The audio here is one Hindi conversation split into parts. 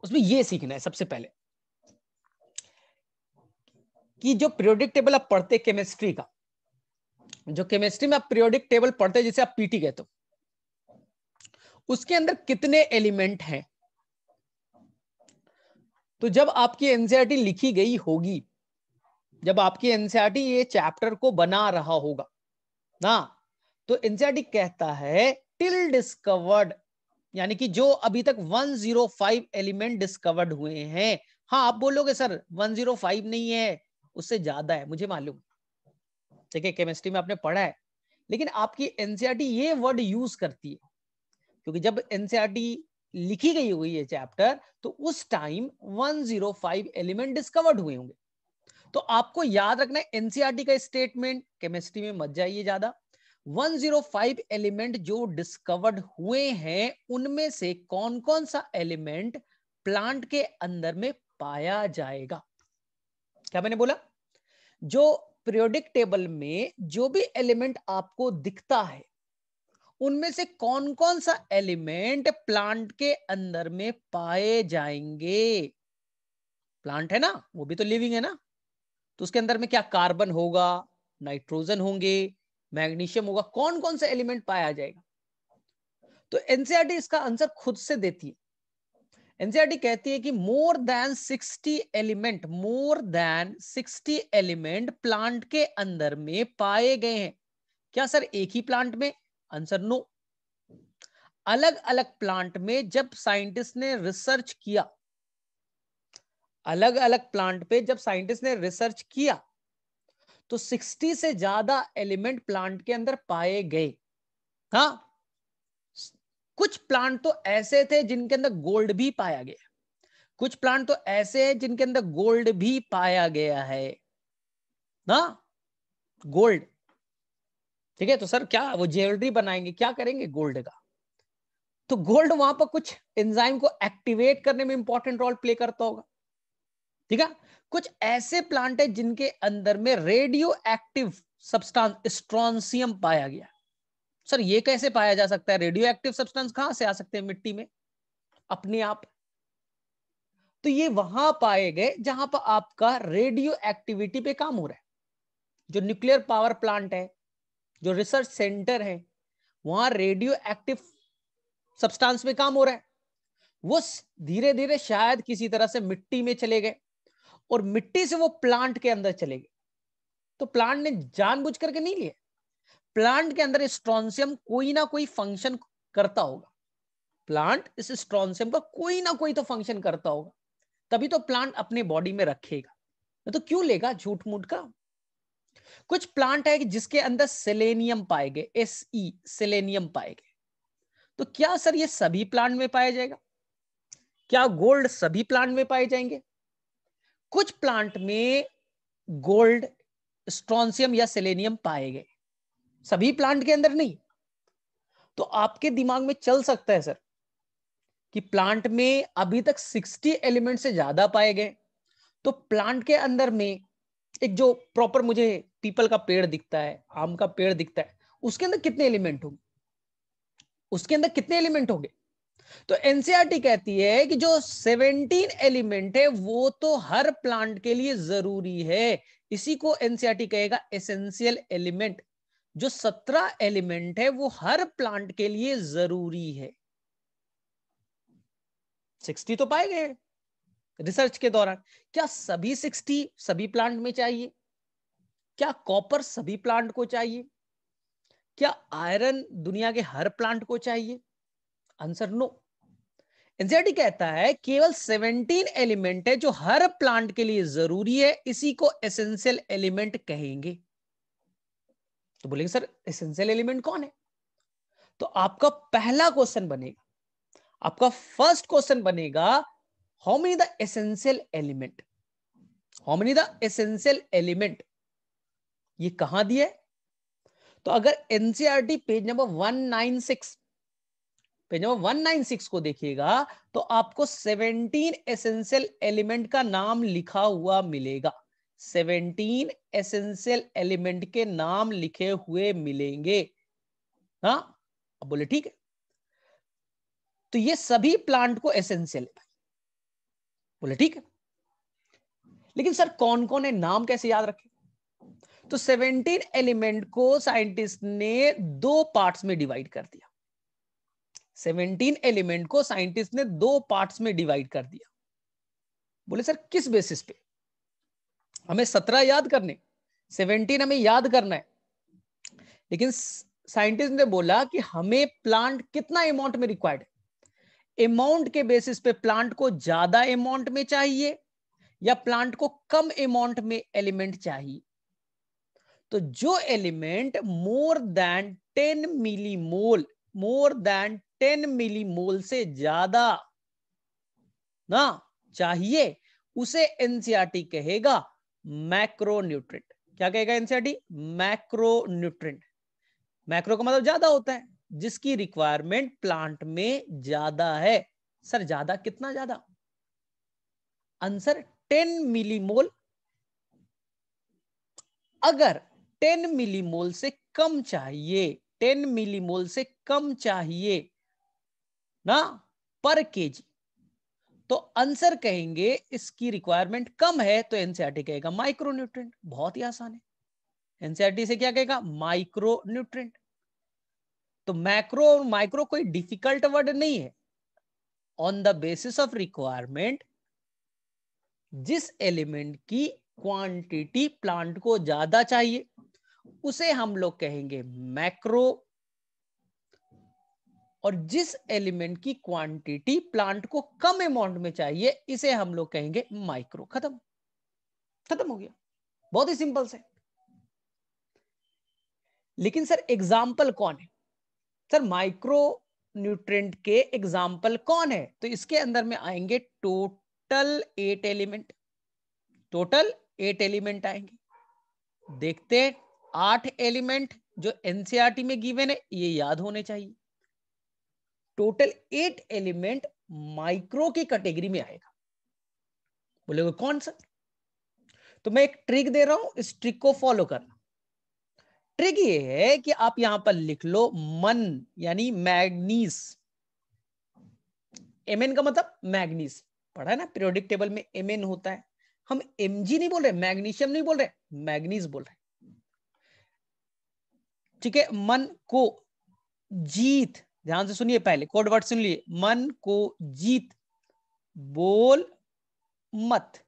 उसमें ये सीखना है सबसे पहले कि जो पीरियोडिक टेबल आप पढ़ते केमिस्ट्री का, जो केमिस्ट्री में आप पीरियोडिक टेबल पढ़ते जिसे आप पीटी कहते हो, उसके अंदर कितने एलिमेंट हैं। तो जब आपकी एनसीईआरटी लिखी गई होगी, जब आपकी एनसीईआरटी ये चैप्टर को बना रहा होगा ना, तो एनसीईआरटी कहता है टिल डिस्कवर्ड, यानी कि जो अभी तक 105 एलिमेंट डिस्कवर्ड हुए हैं। हाँ, आप बोलोगे सर 105 नहीं है, उससे ज्यादा है, मुझे मालूम, ठीक है, केमिस्ट्री में आपने पढ़ा है, लेकिन आपकी एनसीईआरटी ये वर्ड यूज करती है क्योंकि जब एनसीईआरटी लिखी गई हुई है चैप्टर, तो उस टाइम 105 एलिमेंट डिस्कवर्ड हुए होंगे। तो आपको याद रखना है एनसीईआरटी का स्टेटमेंट, केमिस्ट्री में मत जाइए ज्यादा। 105 एलिमेंट जो डिस्कवर्ड हुए हैं, उनमें से कौन कौन सा एलिमेंट प्लांट के अंदर में पाया जाएगा। क्या मैंने बोला? जो पीरियोडिक टेबल में जो भी एलिमेंट आपको दिखता है, उनमें से कौन कौन सा एलिमेंट प्लांट के अंदर में पाए जाएंगे। प्लांट है ना, वो भी तो लिविंग है ना, तो उसके अंदर में क्या कार्बन होगा, नाइट्रोजन होंगे, मैग्नीशियम होगा, कौन कौन सा एलिमेंट पाया जाएगा। तो एनसीईआरटी इसका आंसर खुद से देती है। एनसीईआरटी कहती है कि मोर देन 60 एलिमेंट प्लांट के अंदर में पाए गए हैं। क्या सर एक ही प्लांट में? Answer no. अलग अलग प्लांट में जब साइंटिस्ट ने रिसर्च किया, अलग अलग प्लांट पे जब साइंटिस्ट ने रिसर्च किया, तो 60 से ज्यादा एलिमेंट प्लांट के अंदर पाए गए। हाँ, कुछ प्लांट तो ऐसे थे जिनके अंदर गोल्ड भी पाया गया, कुछ प्लांट तो ऐसे हैं जिनके अंदर गोल्ड भी पाया गया है ना, गोल्ड। ठीक है, तो सर क्या वो ज्वेलरी बनाएंगे, क्या करेंगे गोल्ड का? तो गोल्ड वहां पर कुछ एंजाइम को एक्टिवेट करने में इंपॉर्टेंट रोल प्ले करता होगा। ठीक है, कुछ ऐसे प्लांट है जिनके अंदर में रेडियो एक्टिव सब्सटेंस स्ट्रोंसियम पाया गया। सर ये कैसे पाया जा सकता है? रेडियो एक्टिव सब्सटेंस कहां से आ सकते हैं मिट्टी में अपने आप? तो ये वहां पाए गए जहां पर आपका रेडियो एक्टिविटी पे काम हो रहा है। जो न्यूक्लियर पावर प्लांट है, जो रिसर्च सेंटर है, वहां रेडियो एक्टिव सब्सटेंस में काम हो रहा है। वो धीरे धीरे शायद किसी तरह से मिट्टी में चले गए और मिट्टी से वो प्लांट के अंदर चले गए। तो प्लांट ने जानबूझ करके नहीं लिए, प्लांट के अंदर स्ट्रोंसियम कोई ना कोई फंक्शन करता होगा। प्लांट इस स्ट्रोंसियम का कोई ना कोई तो फंक्शन करता होगा, तभी तो प्लांट अपने बॉडी में रखेगा, तो क्यों लेगा झूठ मूठ का। कुछ प्लांट है कि जिसके अंदर सेलेनियम पाए गए, सेलेनियम पाए गए। तो क्या सर ये सभी प्लांट में पाया जाएगा? क्या गोल्ड सभी प्लांट में पाए जाएंगे? कुछ प्लांट में गोल्ड, स्ट्रोंसियम या सेलेनियम पाए गए, सभी प्लांट के अंदर नहीं। तो आपके दिमाग में चल सकता है सर कि प्लांट में अभी तक 60 एलिमेंट से ज्यादा पाए गए, तो प्लांट के अंदर में एक जो प्रॉपर मुझे पीपल का पेड़ दिखता है, आम का पेड़ दिखता है, उसके अंदर कितने एलिमेंट होंगे? उसके अंदर कितने एलिमेंट होंगे? तो एनसीईआरटी कहती है कि जो 17 एलिमेंट है वो तो हर प्लांट के लिए जरूरी है। इसी को एनसीईआरटी कहेगा एसेंशियल एलिमेंट। जो 17 एलिमेंट है वो हर प्लांट के लिए जरूरी है। 60 तो पाए गए रिसर्च के दौरान। क्या सभी 60 सभी प्लांट में चाहिए? क्या कॉपर सभी प्लांट को चाहिए? क्या आयरन दुनिया के हर प्लांट को चाहिए? Answer no. एनसीईआरटी कहता है केवल 17 एलिमेंट है जो हर प्लांट के लिए जरूरी है, इसी को एसेंशियल एलिमेंट कहेंगे। तो बोलेंगे सर एसेंशियल एलिमेंट कौन है? तो आपका पहला क्वेश्चन बनेगा, आपका फर्स्ट क्वेश्चन बनेगा, how many the essential element, how many the essential element. ये कहां दिया है? तो अगर NCERT page number 196, page number 196 को देखिएगा तो आपको 17 एसेंशियल एलिमेंट का नाम लिखा हुआ मिलेगा। 17 एसेंशियल एलिमेंट के नाम लिखे हुए मिलेंगे। हाँ, अब बोले ठीक है, तो ये सभी प्लांट को एसेंशियल है। बोले ठीक है, लेकिन सर कौन कौन है, नाम कैसे याद रखें? तो 17 एलिमेंट को साइंटिस्ट ने 2 पार्ट्स में डिवाइड कर दिया। 17 एलिमेंट को साइंटिस्ट ने 2 पार्ट्स में डिवाइड कर दिया। बोले सर किस बेसिस पे? हमें 17 याद करने, 17 हमें याद करना है, लेकिन साइंटिस्ट ने बोला कि हमें प्लांट कितना अमाउंट में रिक्वायर्ड है। अमाउंट के बेसिस पे प्लांट को ज्यादा अमाउंट में चाहिए या प्लांट को कम अमाउंट में एलिमेंट चाहिए। तो जो एलिमेंट मोर देन 10 मिलीमोल से ज्यादा ना चाहिए, उसे एनसीईआरटी कहेगा मैक्रोन्यूट्रिएंट। क्या कहेगा एनसीईआरटी? मैक्रोन्यूट्रिएंट। मैक्रो का मतलब ज्यादा होता है, जिसकी रिक्वायरमेंट प्लांट में ज्यादा है। सर ज्यादा कितना ज्यादा? Answer 10 millimole. अगर 10 मिलीमोल से कम चाहिए, 10 मिलीमोल से कम चाहिए ना पर केजी, तो आंसर कहेंगे इसकी रिक्वायरमेंट कम है, तो एनसीईआरटी कहेगा माइक्रोन्यूट्रिएंट। बहुत ही आसान है। एनसीईआरटी से क्या कहेगा? माइक्रोन्यूट्रिएंट। तो मैक्रो और माइक्रो कोई डिफिकल्ट वर्ड नहीं है। On the basis of requirement, जिस एलिमेंट की क्वांटिटी प्लांट को ज्यादा चाहिए उसे हम लोग कहेंगे मैक्रो, और जिस एलिमेंट की क्वांटिटी प्लांट को कम अमाउंट में चाहिए इसे हम लोग कहेंगे माइक्रो। खत्म, खत्म हो गया। बहुत ही सिंपल से। लेकिन सर एग्जाम्पल कौन है? सर माइक्रो न्यूट्रिएंट के एग्जाम्पल कौन है? तो इसके अंदर में आएंगे टोटल 8 एलिमेंट। टोटल 8 एलिमेंट आएंगे। देखते हैं 8 एलिमेंट जो एनसीईआरटी में गिवन है, ये याद होने चाहिए। टोटल 8 एलिमेंट माइक्रो की कैटेगरी में आएगा। बोलेगा कौन सा? तो मैं एक ट्रिक दे रहा हूं, इस ट्रिक को फॉलो करना। ट्रिक ये है कि आप यहां पर लिख लो मन यानी मैग्नीज। एमएन का मतलब मैग्नीज, पढ़ा है ना पीरियोडिक टेबल में एमएन होता है। हम एमजी नहीं बोल रहे, मैग्नीशियम नहीं बोल रहे, मैग्नीज बोल रहे। ठीक है। मन को जीत, ध्यान से सुनिए, पहले कोड वर्ड सुन लिए। मन को जीत, बोल मत,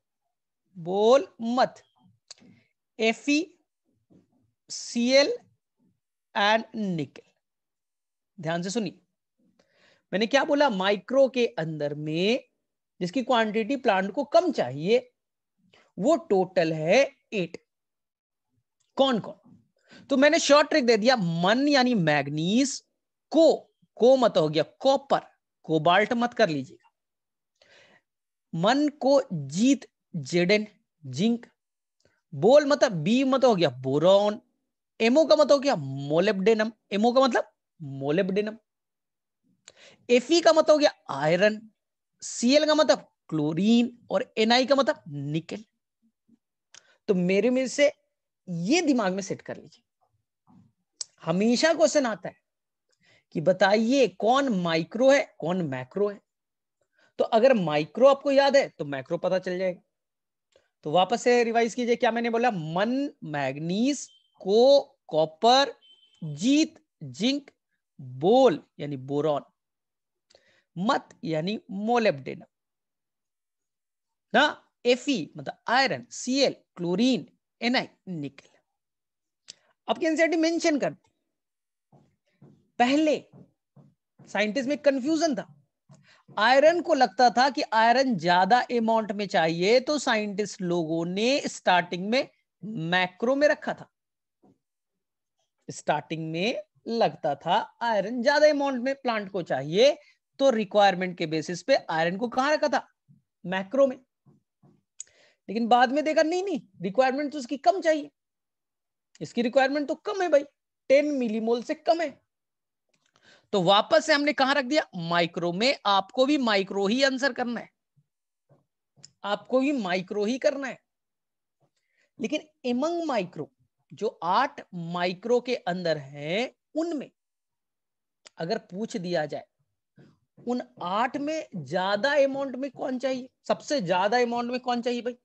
बोल मत। एफी, सीएल एंड निकल। ध्यान से सुनिए, मैंने क्या बोला? माइक्रो के अंदर में जिसकी क्वांटिटी प्लांट को कम चाहिए वो टोटल है 8। कौन कौन? तो मैंने शॉर्ट ट्रिक दे दिया। मन यानी मैग्नीज, को मत हो गया कॉपर, कोबाल्ट मत कर लीजिएगा। मन को जीत, जेडन, जिंक। बोल मतलब बी मत हो गया बोरॉन। एमओ का मत हो गया मोलिब्डेनम, एमओ का मतलब मोलिब्डेनम। एफई का मतलब हो गया आयरन। सीएल का मतलब क्लोरीन, और एनआई का मतलब निकल। तो मेरे में से ये दिमाग में सेट कर लीजिए। हमेशा क्वेश्चन आता है कि बताइए कौन माइक्रो है कौन मैक्रो है। तो अगर माइक्रो आपको याद है तो मैक्रो पता चल जाएगा। तो वापस से रिवाइज कीजिए, क्या मैंने बोला? मन मैग्नीज, को कॉपर, जीत जिंक, बोल यानी बोरॉन, मत यानी मोलिब्डेनम ना, एफई मतलब आयरन, सीएल क्लोरीन, एनआई निकल। अब एनसीईआरटी मेंशन करती, पहले साइंटिस्ट में कंफ्यूजन था। आयरन को लगता था कि आयरन ज्यादा अमाउंट में चाहिए, तो साइंटिस्ट लोगों ने स्टार्टिंग में मैक्रो में रखा था। स्टार्टिंग में लगता था आयरन ज्यादा अमाउंट में प्लांट को चाहिए, तो रिक्वायरमेंट के बेसिस पे आयरन को कहां रखा था? मैक्रो में। लेकिन बाद में देखा नहीं नहीं, रिक्वायरमेंट तो उसकी कम चाहिए, इसकी रिक्वायरमेंट तो कम है भाई, 10 मिलीमोल से कम है। तो वापस से हमने कहां रख दिया? माइक्रो में। आपको भी माइक्रो ही आंसर करना है, आपको भी माइक्रो ही करना है। लेकिन एमंग माइक्रो, जो 8 माइक्रो के अंदर है, उनमें अगर पूछ दिया जाए उन 8 में ज्यादा अमाउंट में कौन चाहिए, सबसे ज्यादा अमाउंट में कौन चाहिए भाई?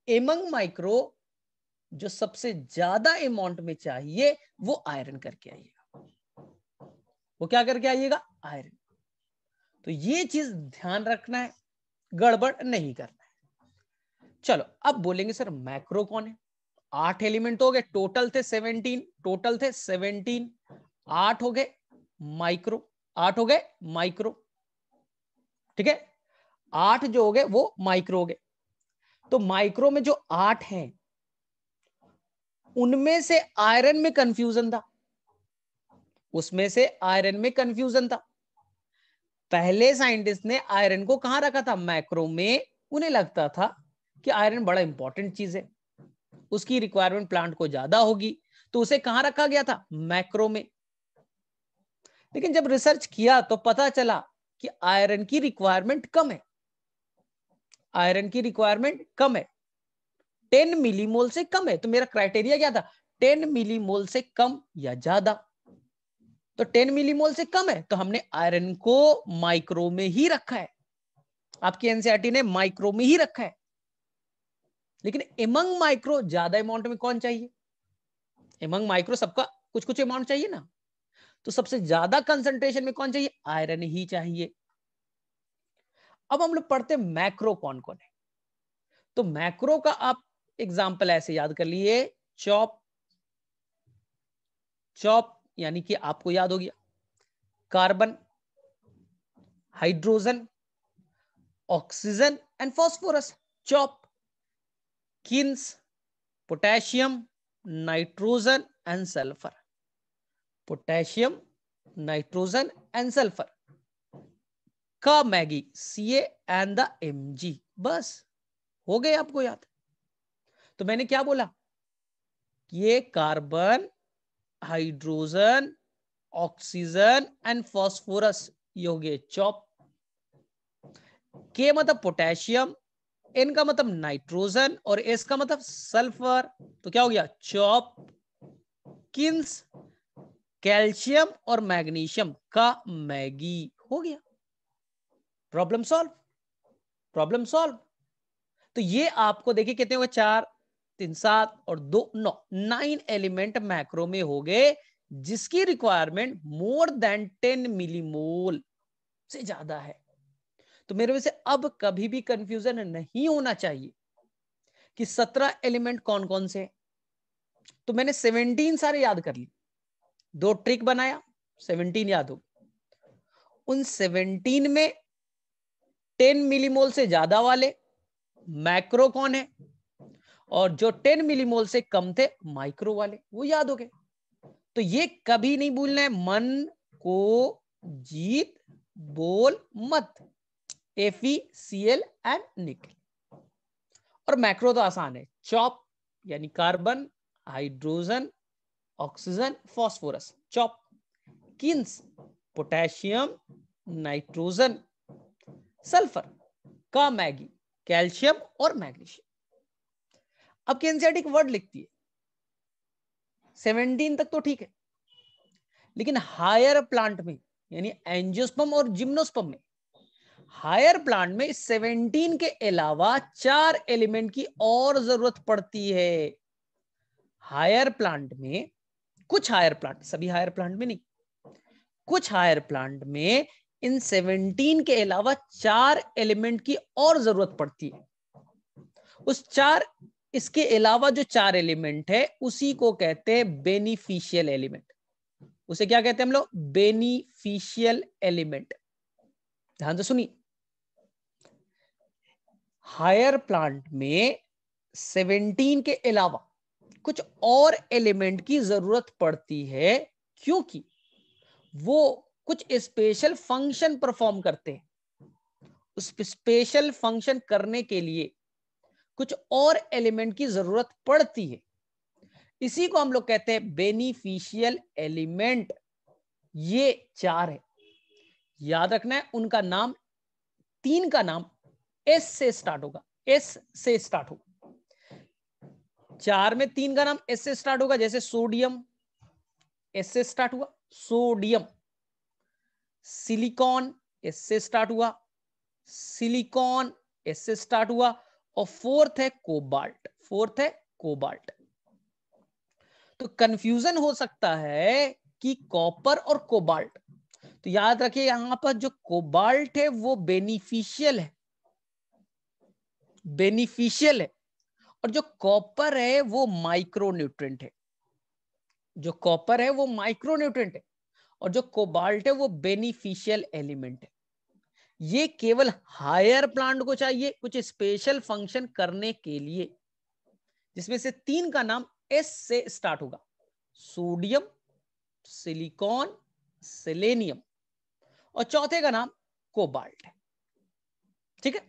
एमंग माइक्रो जो सबसे ज्यादा अमाउंट में चाहिए वो आयरन करके आइएगा। वो क्या करके आइएगा? आयरन। तो ये चीज ध्यान रखना है, गड़बड़ नहीं करना है। चलो अब बोलेंगे सर मैक्रो कौन है? 8 एलिमेंट हो गए, टोटल थे 17, 8 हो गए माइक्रो, 8 हो गए माइक्रो, ठीक है। 8 जो हो गए वो माइक्रो हो गए। तो माइक्रो में जो 8 हैं उनमें से आयरन में कंफ्यूजन था, उसमें से आयरन में कंफ्यूजन था। पहले साइंटिस्ट ने आयरन को कहां रखा था? मैक्रो में। उन्हें लगता था कि आयरन बड़ा इंपॉर्टेंट चीज है, उसकी रिक्वायरमेंट प्लांट को ज्यादा होगी, तो उसे कहां रखा गया था? मैक्रो में। लेकिन जब रिसर्च किया तो पता चला कि आयरन की रिक्वायरमेंट कम है, आयरन की रिक्वायरमेंट कम है, 10 मिलीमोल से कम है। तो मेरा क्राइटेरिया क्या था? 10 मिलीमोल से कम या ज्यादा। तो 10 मिलीमोल से कम है तो हमने आयरन को माइक्रो में ही रखा है, आपकी एनसीईआरटी ने माइक्रो में ही रखा है। लेकिन एमंग माइक्रो ज्यादा अमाउंट में कौन चाहिए? एमंग माइक्रो सबका कुछ कुछ अमाउंट चाहिए ना, तो सबसे ज्यादा कंसंट्रेशन में कौन चाहिए? आयरन ही चाहिए। अब हम लोग पढ़ते हैं मैक्रो कौन कौन है। तो मैक्रो का आप एग्जाम्पल ऐसे याद कर लिए, चॉप, चॉप यानी कि आपको याद हो गया carbon, hydrogen, oxygen and phosphorus, chop. Kins, potassium, nitrogen and sulphur, potassium, nitrogen and sulphur का Maggi, Ca and the Mg। बस हो गए आपको याद। तो मैंने क्या बोला? ये carbon, hydrogen, oxygen and phosphorus, ये हो गए चॉप। के मतलब पोटेशियम, एन का मतलब नाइट्रोजन और एस का मतलब सल्फर, तो क्या हो गया? चॉप। किन्स, कैल्शियम और मैग्नीशियम का मैगी, हो गया। Problem solve, problem solve. तो ये आपको देखिए कितने हुए? 4, 3, 7 और 2, 9, 9 एलिमेंट मैक्रो में हो गए जिसकी रिक्वायरमेंट मोर देन 10 मिलीमोल से ज्यादा है। तो मेरे वजह से अब कभी भी कंफ्यूजन नहीं होना चाहिए कि 17 एलिमेंट कौन कौन से। तो मैंने 17 सारे याद कर ली, 2 ट्रिक बनाया, 17 याद हो। उन 17 में 10 मिलीमोल से ज्यादा वाले मैक्रो कौन है, और जो 10 मिलीमोल से कम थे माइक्रो वाले, वो याद हो गए। तो ये कभी नहीं भूलना है, मन को जीत बोल मत। FeCl एंड निकल। और मैक्रो तो आसान है, चॉप यानी carbon, hydrogen, oxygen, phosphorus, chop. Kins, potassium, nitrogen, sulphur का मैगी, कैल्शियम और मैग्नीशियम। अब एनसीईआरटी एक वर्ड लिखती है, 17 तक तो ठीक है, लेकिन हायर प्लांट में यानी एंजियोस्पर्म और जिम्नोस्पर्म में, हायर प्लांट में 17 के अलावा 4 एलिमेंट की और जरूरत पड़ती है। हायर प्लांट में, कुछ हायर प्लांट, सभी हायर प्लांट में नहीं, कुछ हायर प्लांट में इन 17 के अलावा 4 एलिमेंट की और जरूरत पड़ती है। उस 4, इसके अलावा जो 4 एलिमेंट है उसी को कहते हैं बेनिफिशियल एलिमेंट। उसे क्या कहते हैं हम लोग? Beneficial element. ध्यान से सुनिए, हायर प्लांट में 17 के अलावा कुछ और एलिमेंट की जरूरत पड़ती है, क्योंकि वो कुछ स्पेशल फंक्शन परफॉर्म करते हैं। उस स्पेशल फंक्शन करने के लिए कुछ और एलिमेंट की जरूरत पड़ती है, इसी को हम लोग कहते हैं बेनिफिशियल एलिमेंट। ये 4 है, याद रखना है। उनका नाम, 3 का नाम एस से स्टार्ट होगा, एस से स्टार्ट होगा। 4 में 3 का नाम एस से स्टार्ट होगा, जैसे सोडियम, एस से स्टार्ट हुआ, सोडियम। सिलिकॉन, एस से स्टार्ट हुआ, सिलिकॉन एस से स्टार्ट हुआ, और फोर्थ है कोबाल्ट, फोर्थ है कोबाल्ट। तो कंफ्यूजन हो सकता है कि कॉपर और कोबाल्ट, तो याद रखिए यहां पर जो कोबाल्ट है वो बेनिफिशियल है, बेनिफिशियल है, और जो कॉपर है वो माइक्रोन्यूट्रेंट है, जो कॉपर है वो माइक्रोन्यूट्रेंट है, और जो कोबाल्ट है वो बेनिफिशियल एलिमेंट है। ये केवल हायर प्लांट को चाहिए कुछ स्पेशल फंक्शन करने के लिए, जिसमें से तीन का नाम एस से स्टार्ट होगा, सोडियम, सिलिकॉन, सेलेनियम, और चौथे का नाम कोबाल्ट है। ठीक है,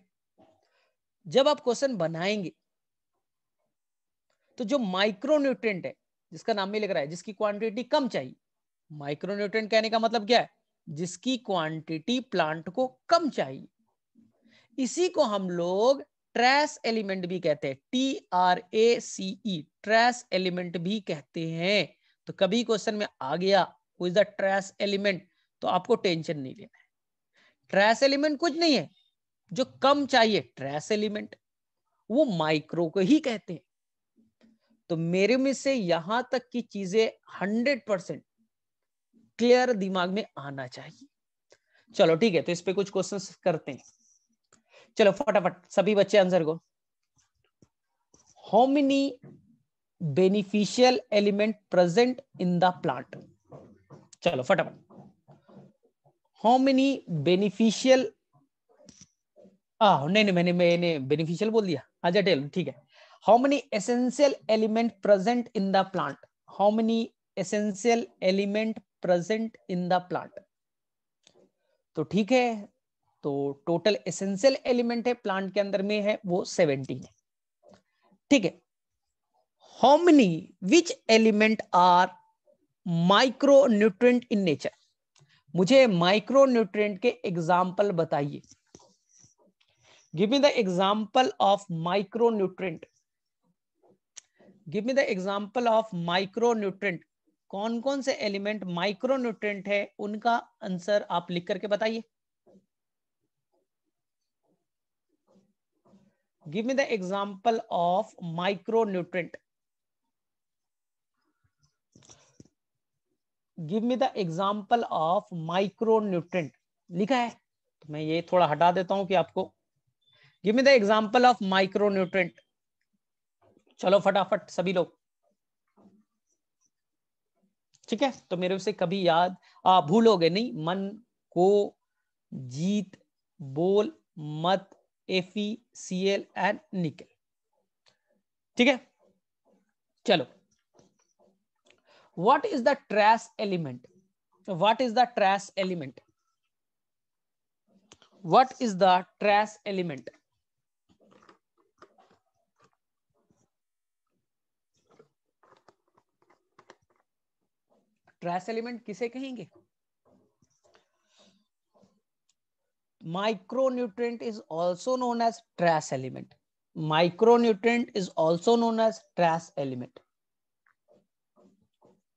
जब आप क्वेश्चन बनाएंगे तो जो माइक्रोन्यूट्रिएंट है, जिसका नाम में लिख रहा है जिसकी क्वांटिटी कम चाहिए, माइक्रोन्यूट्रिएंट कहने का मतलब क्या है, जिसकी क्वांटिटी प्लांट को कम चाहिए, इसी को हम लोग ट्रेस एलिमेंट भी कहते हैं, TRACE, ट्रेस एलिमेंट भी कहते हैं। तो कभी क्वेश्चन में आ गया who is the trace element, तो आपको टेंशन नहीं लेना है। ट्रेस एलिमेंट कुछ नहीं है, जो कम चाहिए ट्रेस एलिमेंट, वो माइक्रो को ही कहते हैं। तो मेरे में से यहां तक की चीजें 100% क्लियर दिमाग में आना चाहिए। चलो ठीक है, तो इस पे कुछ क्वेश्चंस करते हैं। चलो फटाफट सभी बच्चे आंसर को। How many beneficial element present in the plant, चलो फटाफट। हाउ मेनी बेनिफिशियल, नहीं मैंने बेनिफिशियल बोल दिया, अच्छा टेल ठीक है। How many essential element present in the plant, how many essential element present in the plant, तो ठीक है, तो टोटल एसेंशियल एलिमेंट है प्लांट के अंदर में है वो 17 है। ठीक है, how many which element are micronutrient in nature, मुझे माइक्रो न्यूट्रिएंट के एग्जाम्पल बताइए। Give me the example of micronutrient, give me the example of micronutrient, कौन कौन से एलिमेंट माइक्रो न्यूट्रिएंट है उनका आंसर आप लिख करके बताइए। Give me the example of micronutrient, give me the example of micro nutrient, लिखा है तो मैं ये थोड़ा हटा देता हूं कि आपको। Give me the example of micro nutrient, चलो फटाफट सभी लोग। ठीक है, तो मेरे से कभी याद भूलोगे नहीं, मन को जीत, बोल, मत, FeCl एंड निकल। ठीक है, चलो। What is the trace element, what is the trace element, what is the trace element, trace element किसे कहेंगे? Micronutrient is also known as trace element. Micronutrient is also known as trace element.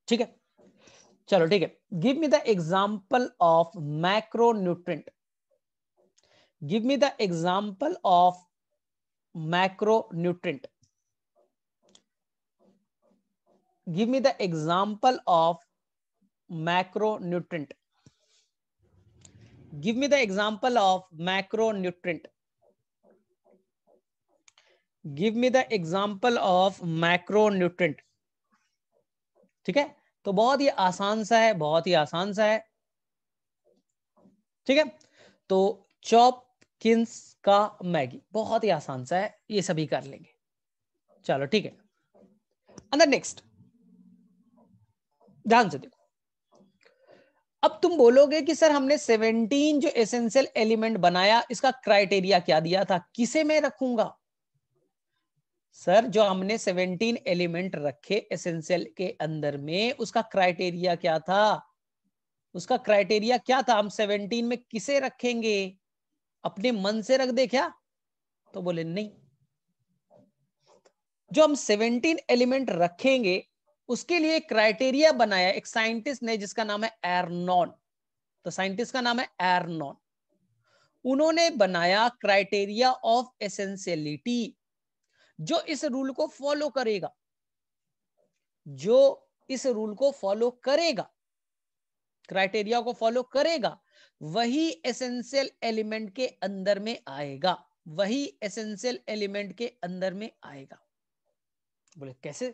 ठीक है, चलो ठीक है। Give me the example of macronutrient. Give me the example of macronutrient. Give me the example of macronutrient. Give me the example of macronutrient. Give me the example of macronutrient. ठीक है, तो बहुत ही आसान सा है, बहुत ही आसान सा है। ठीक है, तो चॉपकिंस का मैगी बहुत ही आसान सा है, ये सभी कर लेंगे। चलो ठीक है, अंदर नेक्स्ट ध्यान से देखो। अब तुम बोलोगे कि सर हमने 17 जो एसेंशियल एलिमेंट बनाया, इसका क्राइटेरिया क्या दिया था, किसे मैं रखूंगा? सर जो हमने 17 एलिमेंट रखे एसेंशियल के अंदर में, उसका क्राइटेरिया क्या था? उसका क्राइटेरिया क्या था? हम 17 में किसे रखेंगे? अपने मन से रख दे क्या? तो बोले नहीं, जो हम 17 एलिमेंट रखेंगे उसके लिए क्राइटेरिया बनाया एक साइंटिस्ट ने, जिसका नाम है एर्नॉन। तो साइंटिस्ट का नाम है एर्नॉन। उन्होंने बनाया क्राइटेरिया ऑफ एसेंशियलिटी, जो इस रूल को फॉलो करेगा, जो इस रूल को फॉलो करेगा, क्राइटेरिया को फॉलो करेगा, वही एसेंशियल एलिमेंट के अंदर में आएगा, वही एसेंशियल एलिमेंट के अंदर में आएगा। बोले कैसे?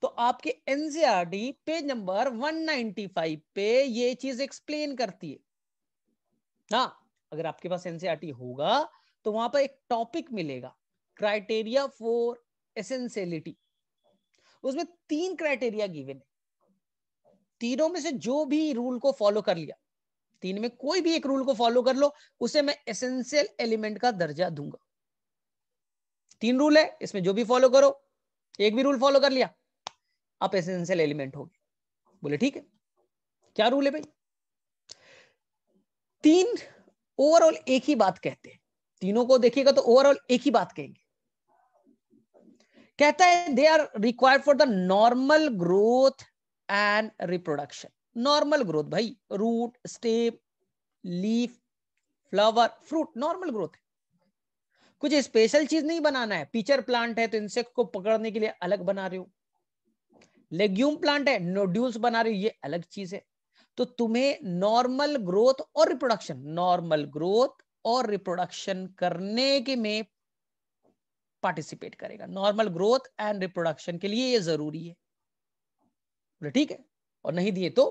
तो आपके एनसीईआरटी पेज नंबर 195 पे ये चीज एक्सप्लेन करती है। हाँ, अगर आपके पास एनसीईआरटी होगा तो वहां पर एक टॉपिक मिलेगा, क्राइटेरिया फॉर एसेंशियलिटी। उसमें 3 क्राइटेरिया गिवन है, तीनों में से जो भी रूल को फॉलो कर लिया, 3 में कोई भी एक रूल को फॉलो कर लो, उसे मैं एसेंशियल एलिमेंट का दर्जा दूंगा। 3 रूल है, इसमें जो भी फॉलो करो, एक भी रूल फॉलो कर लिया, आप एसेंशियल एलिमेंट हो गए। बोले ठीक है, क्या रूल है भाई? 3 ओवरऑल एक ही बात कहते हैं, तीनों को देखिएगा तो ओवरऑल एक ही बात कहेंगे। कहता है they are required for the normal growth and reproduction. Normal growth भाई, root, stem, leaf, flower, fruit, normal growth है। कुछ स्पेशल चीज नहीं बनाना है। पीचर प्लांट है तो इंसेक्ट को पकड़ने के लिए अलग बना रहे हो, लेग्यूम प्लांट है नोड्यूल्स बना रहे हो, ये अलग चीज है। तो तुम्हें नॉर्मल ग्रोथ और रिप्रोडक्शन, नॉर्मल ग्रोथ और रिप्रोडक्शन करने के में पार्टिसिपेट करेगा। नॉर्मल ग्रोथ एंड रिप्रोडक्शन के लिए ये जरूरी है। बोले ठीक है, और नहीं दिए तो?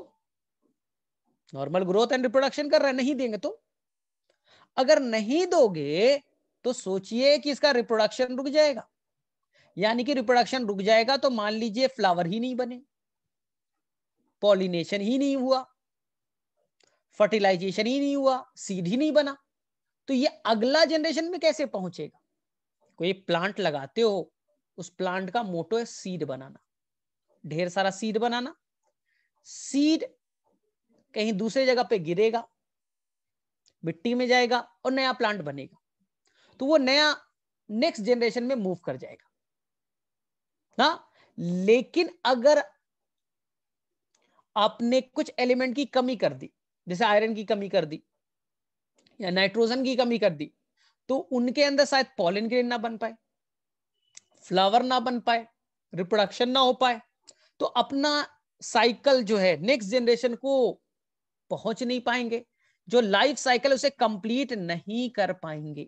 नॉर्मल ग्रोथ एंड रिप्रोडक्शन कर रहा है, नहीं देंगे तो? अगर नहीं दोगे तो सोचिए कि इसका रिप्रोडक्शन रुक जाएगा, यानी कि रिप्रोडक्शन रुक जाएगा तो मान लीजिए फ्लावर ही नहीं बने, पॉलिनेशन ही नहीं हुआ, फर्टिलाइजेशन ही नहीं हुआ, सीड ही नहीं बना, तो ये अगला जनरेशन में कैसे पहुंचेगा? कोई प्लांट लगाते हो, उस प्लांट का मोटो है सीड बनाना, ढेर सारा सीड बनाना। सीड कहीं दूसरे जगह पे गिरेगा, मिट्टी में जाएगा और नया प्लांट बनेगा, तो वो नया नेक्स्ट जनरेशन में मूव कर जाएगा ना। लेकिन अगर आपने कुछ एलिमेंट की कमी कर दी, जैसे आयरन की कमी कर दी या नाइट्रोजन की कमी कर दी, तो उनके अंदर शायद पॉलन ग्रेन ना बन पाए, फ्लावर ना बन पाए, रिप्रोडक्शन ना हो पाए, तो अपना साइकिल जो है नेक्स्ट जनरेशन को पहुंच नहीं पाएंगे, जो लाइफ साइकिल उसे कंप्लीट नहीं कर पाएंगे।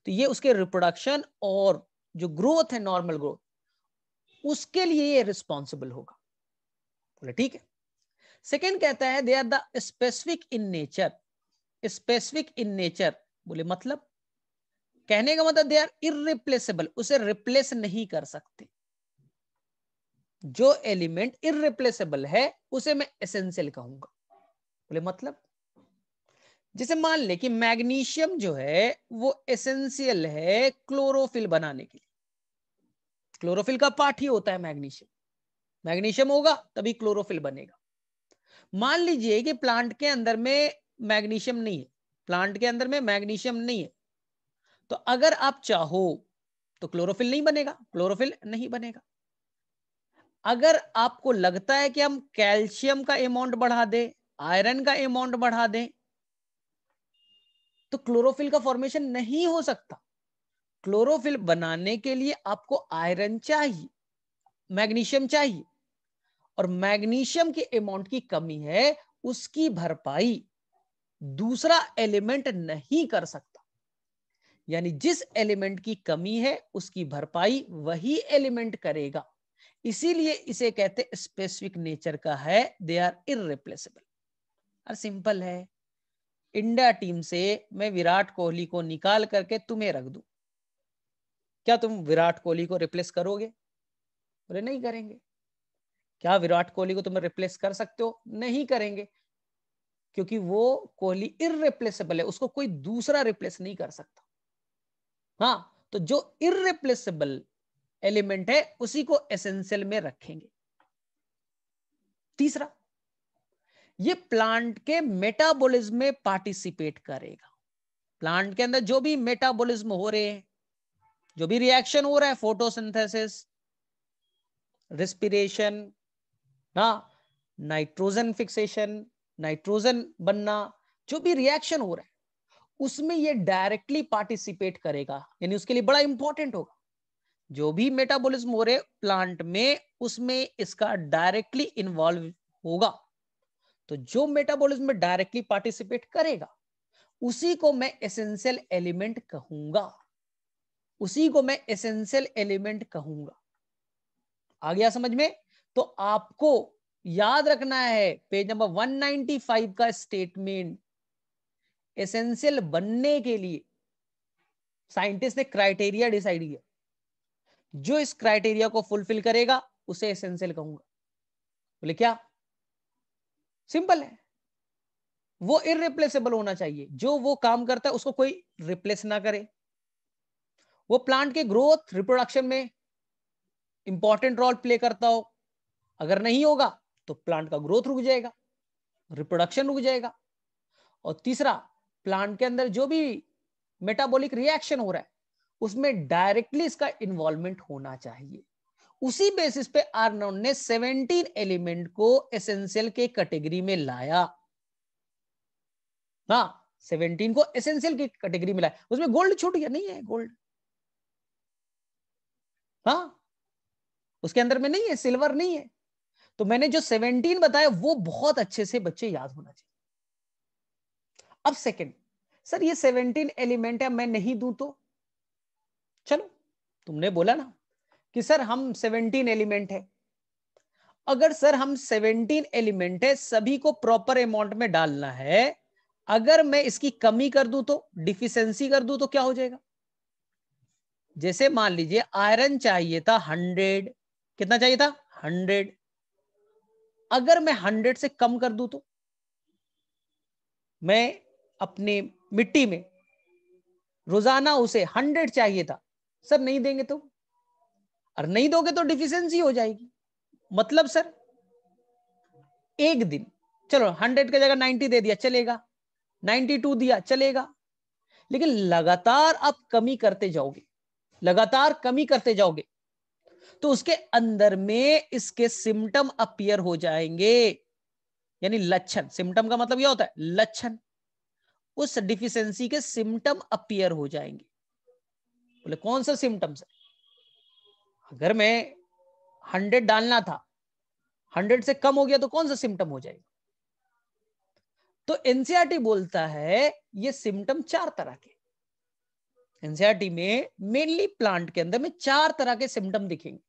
तो ये उसके रिप्रोडक्शन और जो ग्रोथ है, नॉर्मल ग्रोथ, उसके लिए ये रिस्पॉन्सिबल होगा। बोले ठीक है। सेकेंड कहता है they are the specific in nature. Specific in nature बोले मतलब, कहने का मतलब दे आर इररिप्लेसेबल, उसे रिप्लेस नहीं कर सकते। जो एलिमेंट इररिप्लेसेबल है उसे मैं एसेंशियल कहूंगा। बोले मतलब, जैसे मान ले कि मैग्नीशियम जो है वो एसेंशियल है क्लोरोफिल बनाने के लिए। क्लोरोफिल का पार्ट ही होता है मैग्नीशियम, मैग्नीशियम होगा तभी क्लोरोफिल बनेगा। मान लीजिए कि प्लांट के अंदर में मैग्नीशियम नहीं है, प्लांट के अंदर में मैग्नीशियम नहीं है, तो अगर आप चाहो तो क्लोरोफिल नहीं बनेगा, क्लोरोफिल नहीं बनेगा। अगर आपको लगता है कि हम कैल्शियम का अमाउंट बढ़ा दें, आयरन का अमाउंट बढ़ा दें, तो क्लोरोफिल का फॉर्मेशन नहीं हो सकता। क्लोरोफिल बनाने के लिए आपको आयरन चाहिए, मैग्नीशियम चाहिए, और मैग्नीशियम की अमाउंट की कमी है, उसकी भरपाई दूसरा एलिमेंट नहीं कर सकता। यानी जिस एलिमेंट की कमी है उसकी भरपाई वही एलिमेंट करेगा, इसीलिए इसे कहते स्पेसिफिक नेचर का है, दे आर इररिप्लेसेबल। और सिंपल है, इंडिया टीम से मैं विराट कोहली को निकाल करके तुम्हें रख दूं, क्या तुम विराट कोहली को रिप्लेस करोगे? बोले नहीं करेंगे। क्या विराट कोहली को तुम रिप्लेस कर सकते हो? नहीं करेंगे, क्योंकि वो कोहली इररिप्लेसेबल है, उसको कोई दूसरा रिप्लेस नहीं कर सकता। हाँ, तो जो इररिप्लेसेबल एलिमेंट है उसी को एसेंशियल में रखेंगे। तीसरा, ये प्लांट के मेटाबॉलिज्म में पार्टिसिपेट करेगा। प्लांट के अंदर जो भी मेटाबॉलिज्म हो रहे हैं, जो भी रिएक्शन हो रहा है, फोटोसिंथेसिस, रेस्पिरेशन, हाँ, नाइट्रोजन फिक्सेशन, नाइट्रोजन बनना, जो भी रिएक्शन हो रहा है, उसमें ये डायरेक्टली पार्टिसिपेट करेगा, यानी उसके लिए बड़ा इंपॉर्टेंट होगा। जो भी मेटाबॉलिज्म हो रहे प्लांट में, उसमें इसका डायरेक्टली इन्वॉल्व होगा। तो जो मेटाबॉलिज्म में डायरेक्टली पार्टिसिपेट करेगा उसी को मैं एसेंशियल एलिमेंट कहूंगा, उसी को मैं एसेंशियल एलिमेंट कहूंगा। आ गया समझ में? तो आपको याद रखना है पेज नंबर 195 का स्टेटमेंट, एसेंशियल बनने के लिए साइंटिस्ट ने क्राइटेरिया डिसाइड किया, जो इस क्राइटेरिया को फुलफिल करेगा उसे एसेंशियल कहूंगा। बोले क्या? सिंपल है, वो इररिप्लेसेबल होना चाहिए, जो वो काम करता है उसको कोई रिप्लेस ना करे, वो प्लांट के ग्रोथ रिप्रोडक्शन में इंपॉर्टेंट रोल प्ले करता हो। अगर नहीं होगा तो प्लांट का ग्रोथ रुक जाएगा, रिप्रोडक्शन रुक जाएगा। और तीसरा, प्लांट के अंदर जो भी मेटाबॉलिक रिएक्शन हो रहा है उसमें डायरेक्टली इसका इन्वॉल्वमेंट होना चाहिए। उसी बेसिस पे आर्नोल्ड ने 17 एलिमेंट को एसेंशियल के कैटेगरी में लाया। हाँ, 17 को एसेंशियल की कैटेगरी में लाया। उसमें गोल्ड छूट गया, नहीं है गोल्ड, हाँ उसके अंदर में नहीं है, सिल्वर नहीं है। तो मैंने जो 17 बताया वो बहुत अच्छे से बच्चे याद होना चाहिए। अब सेकंड, सर ये 17 एलिमेंट है, मैं नहीं दूं तो? चलो, तुमने बोला ना कि सर हम 17 एलिमेंट है। अगर सर हम 17 एलिमेंट है, सभी को प्रॉपर अमाउंट में डालना है, अगर मैं इसकी कमी कर दूं तो, डिफिशियंसी कर दूं तो क्या हो जाएगा? जैसे मान लीजिए आयरन चाहिए था 100, कितना चाहिए था? 100। अगर मैं 100 से कम कर दूं तो, मैं अपने मिट्टी में रोजाना उसे 100 चाहिए था, सर नहीं देंगे तो? और नहीं दोगे तो डिफिशियंसी हो जाएगी। मतलब सर एक दिन, चलो 100 की जगह 90 दे दिया चलेगा, 92 दिया चलेगा, लेकिन लगातार आप कमी करते जाओगे, लगातार कमी करते जाओगे, तो उसके अंदर में इसके सिम्टम अपीयर हो जाएंगे, यानी लक्षण। सिम्टम का मतलब यह होता है लक्षण, उस डिफिशियंसी के सिम्टम अपीयर हो जाएंगे। बोले कौन सा सिम्टम्स है? अगर मैं 100 डालना था, 100 से कम हो गया तो कौन सा सिम्टम हो जाएगा? तो एनसीईआरटी बोलता है ये सिम्टम 4 तरह के, एनसीईआरटी में मेनली प्लांट के अंदर में 4 तरह के सिम्टम दिखेंगे।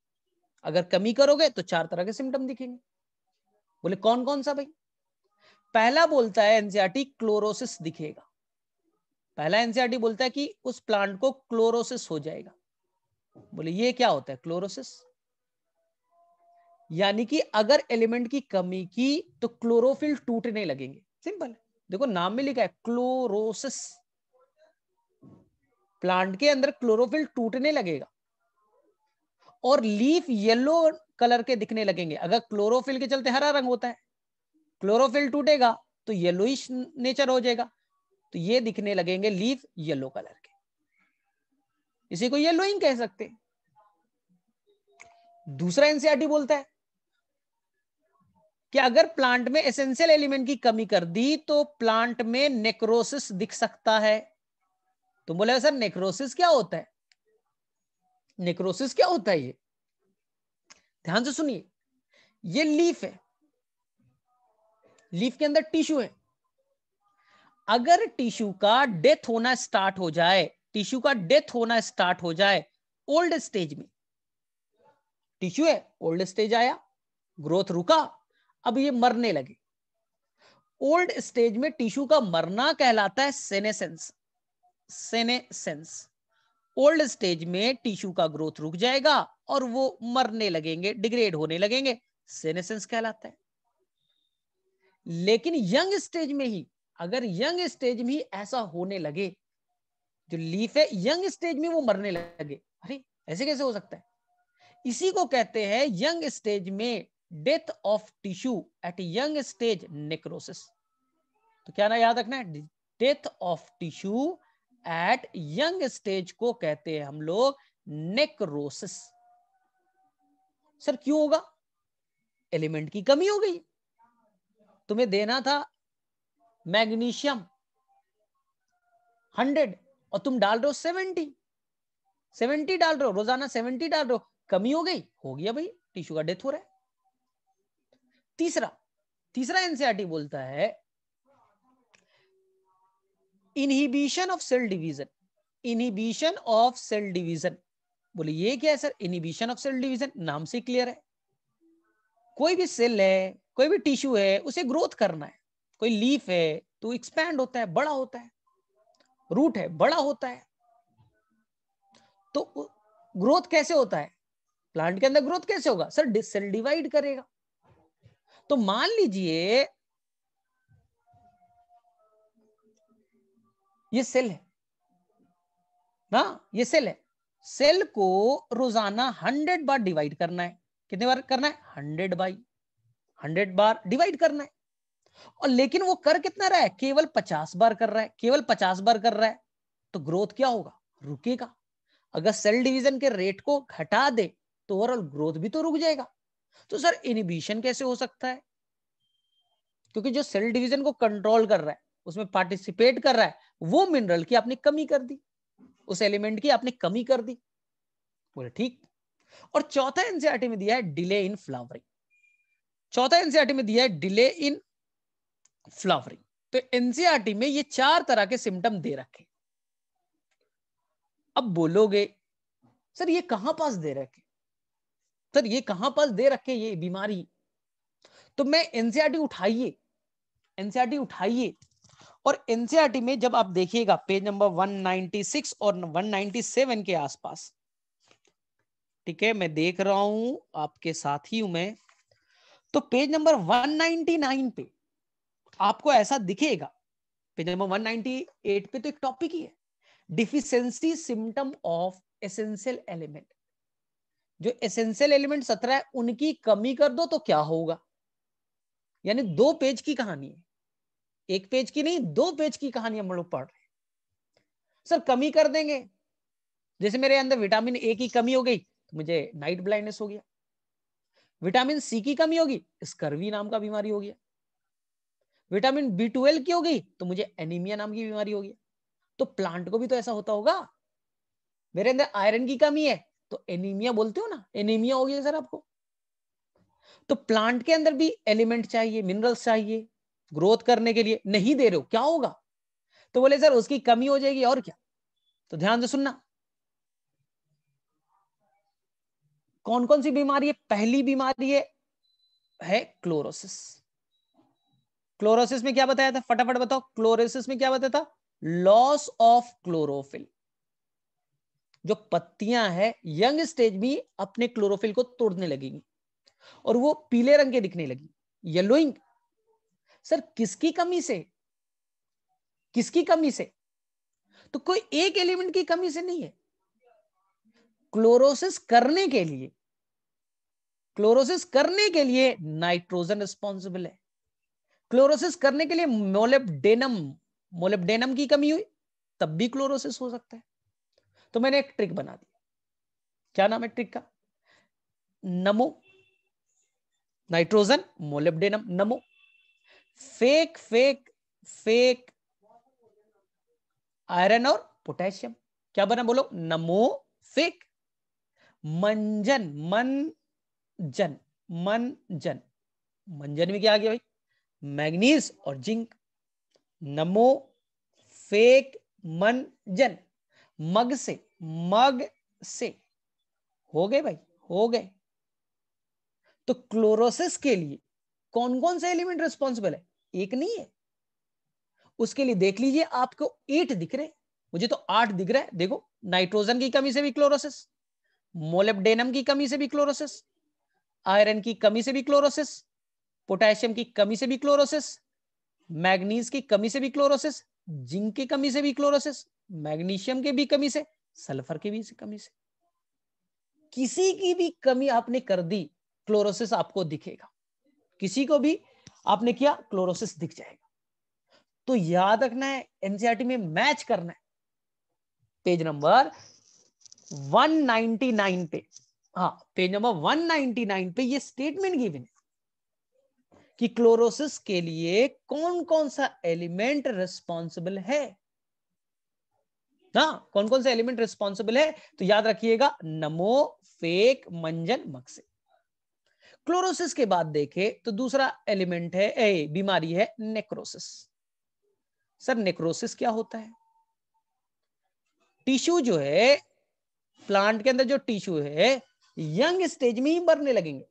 अगर कमी करोगे तो 4 तरह के सिम्टम दिखेंगे। बोले कौन कौन सा भाई? पहला बोलता है एनसीईआरटी क्लोरोसिस दिखेगा। पहला एनसीईआरटी बोलता है कि उस प्लांट को क्लोरोसिस हो जाएगा। बोले ये क्या होता है क्लोरोसिस? यानी कि अगर एलिमेंट की कमी की तो क्लोरोफिल टूटने लगेंगे। सिंपल है, देखो नाम में लिखा है क्लोरोसिस, प्लांट के अंदर क्लोरोफिल टूटने लगेगा और लीफ येलो कलर के दिखने लगेंगे। अगर क्लोरोफिल के चलते हरा रंग होता है, क्लोरोफिल टूटेगा तो येलोइश नेचर हो जाएगा, तो ये दिखने लगेंगे लीफ येलो कलर के, इसी को येलोइंग कह सकते हैं। दूसरा एनसीईआरटी बोलता है कि अगर प्लांट में एसेंशियल एलिमेंट की कमी कर दी तो प्लांट में नेक्रोसिस दिख सकता है। तुम बोले सर नेक्रोसिस क्या होता है? नेक्रोसिस क्या होता है? ये ध्यान से सुनिए, ये लीफ है, लीफ के अंदर टिश्यू है। अगर टिश्यू का डेथ होना स्टार्ट हो जाए, टिश्यू का डेथ होना स्टार्ट हो जाए ओल्ड स्टेज में, टिश्यू है ओल्ड स्टेज आया, ग्रोथ रुका, अब ये मरने लगे। ओल्ड स्टेज में टिश्यू का मरना कहलाता है सेनेसेंस। सेनेसेंस, ओल्ड स्टेज में टिश्यू का ग्रोथ रुक जाएगा और वो मरने लगेंगे, डिग्रेड होने लगेंगे, सेनेसेंस कहलाता है। लेकिन यंग स्टेज में ही, अगर यंग स्टेज में ही ऐसा होने लगे, जो लीफ है यंग स्टेज में वो मरने लगे, अरे ऐसे कैसे हो सकता है? इसी को कहते हैं यंग स्टेज में death of tissue eight young stage necrosis. तो क्या ना याद रखना है, death of tissue eight young stage को कहते हैं हम लोग नेक्रोसिस। सर क्यों होगा? एलिमेंट की कमी हो गई, तुम्हें देना था मैग्नीशियम, 100 और तुम डाल रहे हो 70 डाल रहे हो, रोजाना 70 डाल रहे हो, कमी हो गई, हो गया भाई, टिश्यू का डेथ हो रहा है। तीसरा एनसीईआरटी बोलता है inhibition of cell division. Inhibition of cell division, बोले ये क्या है sir? Inhibition of cell division नाम से क्लियर है, कोई भी सेल है, कोई भी टिश्यू है, उसे ग्रोथ करना है। कोई लीफ है तो एक्सपैंड होता है, बड़ा होता है, रूट है बड़ा होता है। तो ग्रोथ कैसे होता है? प्लांट के अंदर ग्रोथ कैसे होगा सर? सेल डिवाइड करेगा। तो मान लीजिए ये सेल है ना, ये सेल है, सेल को रोजाना 100 बार डिवाइड करना है। कितने बार करना है? 100 बार डिवाइड करना है। और लेकिन वो कर कितना रहा है? केवल 50 बार कर रहा है, केवल 50 बार कर रहा है। तो ग्रोथ क्या होगा? रुकेगा। अगर सेल डिवीजन के रेट को घटा दे तो ओवरऑल ग्रोथ भी तो रुक जाएगा। तो सर इनहिबिशन कैसे हो सकता है? क्योंकि जो सेल डिवीजन को कंट्रोल कर रहा है, उसमें पार्टिसिपेट कर रहा है, वो मिनरल की आपने कमी कर दी, उस एलिमेंट की आपने कमी कर दी। बोले ठीक। और चौथा एनसीईआरटी में दिया है डिले इन फ्लावरिंग। चौथा एनसीईआरटी में दिया है डिले इन फ्लावरिंग। तो एनसीईआरटी में ये 4 तरह के सिम्टम दे रखे। अब बोलोगे सर ये कहां पास दे रखे, सर ये कहां पास दे रखे ये बीमारी? तो मैं एनसीईआरटी उठाइए, एनसीईआरटी उठाइए, और एनसीईआरटी में जब आप देखिएगा पेज नंबर 196 और 197 के आसपास, ठीक है, मैं देख रहा हूं, आपके साथ ही हूं मैं। तो पेज नंबर 199 पे आपको ऐसा दिखेगा, पेज नंबर 198 पे तो एक टॉपिक ही है, deficiency symptom of essential element. जो एसेंशियल एलिमेंट 17 है उनकी कमी कर दो तो क्या होगा? यानी 2 पेज की कहानी है, 1 पेज की नहीं, 2 पेज की कहानी हम लोग पढ़ रहे हैं। सर कमी कर देंगे, जैसे मेरे अंदर विटामिन ए की कमी हो गई तो मुझे नाइट ब्लाइंडनेस हो गया, विटामिन सी की कमी होगी, स्कर्वी नाम का बीमारी हो गया, विटामिन B12 की हो गई तो मुझे एनीमिया नाम की बीमारी हो गया। तो प्लांट को भी तो ऐसा होता होगा, मेरे अंदर आयरन की कमी है तो एनीमिया बोलते हो ना, एनीमिया हो गया सर आपको। तो प्लांट के अंदर भी एलिमेंट चाहिए, मिनरल्स चाहिए ग्रोथ करने के लिए, नहीं दे रहे हो क्या होगा? तो बोले सर उसकी कमी हो जाएगी और क्या। तो ध्यान से सुनना, कौन कौन सी बीमारी है? पहली बीमारी है क्लोरोसिस। क्लोरोसिस में क्या बताया था, फटाफट बताओ, क्लोरोसिस में क्या बताया था? Loss of chlorophyll. जो पत्तियां हैं यंग स्टेज में अपने क्लोरोफिल को तोड़ने लगेंगी और वो पीले रंग के दिखने लगी, येलोइंग। सर किसकी कमी से? किसकी कमी से? तो कोई एक एलिमेंट की कमी से नहीं है। क्लोरोसिस करने के लिए, क्लोरोसिस करने के लिए नाइट्रोजन रिस्पॉन्सिबल है। क्लोरोसिस करने के लिए मोलिब्डेनम, मोलिब्डेनम की कमी हुई तब भी क्लोरोसिस हो सकता है। तो मैंने एक ट्रिक बना दी। क्या नाम है ट्रिक का? नमो नाइट्रोजन मोलिब्डेनम नमो। फेक फेक फेक आयरन और पोटेशियम। क्या बना बोलो? नमो फेक। मंजन मंजन मंजन, मंजन में क्या आ गया भाई? मैग्नीज और जिंक। नमो फेक मंजन। मग से, मग से हो गए भाई, हो गए। तो क्लोरोसिस के लिए कौन कौन से एलिमेंट रिस्पॉन्सिबल है? एक नहीं है, उसके लिए देख लीजिए, आपको 8 दिख रहे, मुझे तो 8 दिख रहा है। देखो, नाइट्रोजन की कमी से भी क्लोरोसिस, मोलिब्डेनम की कमी से भी क्लोरोसिस, आयरन की कमी से भी क्लोरोसिस, पोटेशियम की कमी से भी क्लोरोसिस, मैग्नीज की कमी से भी क्लोरोसिस, जिंक की कमी से भी क्लोरोसिस, मैग्नीशियम की भी कमी से, सल्फर की भी कमी से। किसी की भी कमी आपने कर दी, क्लोरोसिस आपको दिखेगा। किसी को भी आपने किया, क्लोरोसिस दिख जाएगा। तो याद रखना है, एनसीईआरटी में मैच करना है। पेज नंबर 199 पे, हाँ पेज नंबर 199 पे ये स्टेटमेंट गिवन है कि क्लोरोसिस के लिए कौन कौन सा एलिमेंट रिस्पॉन्सिबल है। हाँ, कौन कौन से एलिमेंट रिस्पॉन्सिबल है, तो याद रखिएगा नमो, फेक, मंजन, मक्से। क्लोरोसिस के बाद देखे तो दूसरा एलिमेंट है, बीमारी है नेक्रोसिस। सर नेक्रोसिस क्या होता है? टिश्यू जो है, प्लांट के अंदर जो टिश्यू है यंग स्टेज में ही मरने लगेंगे।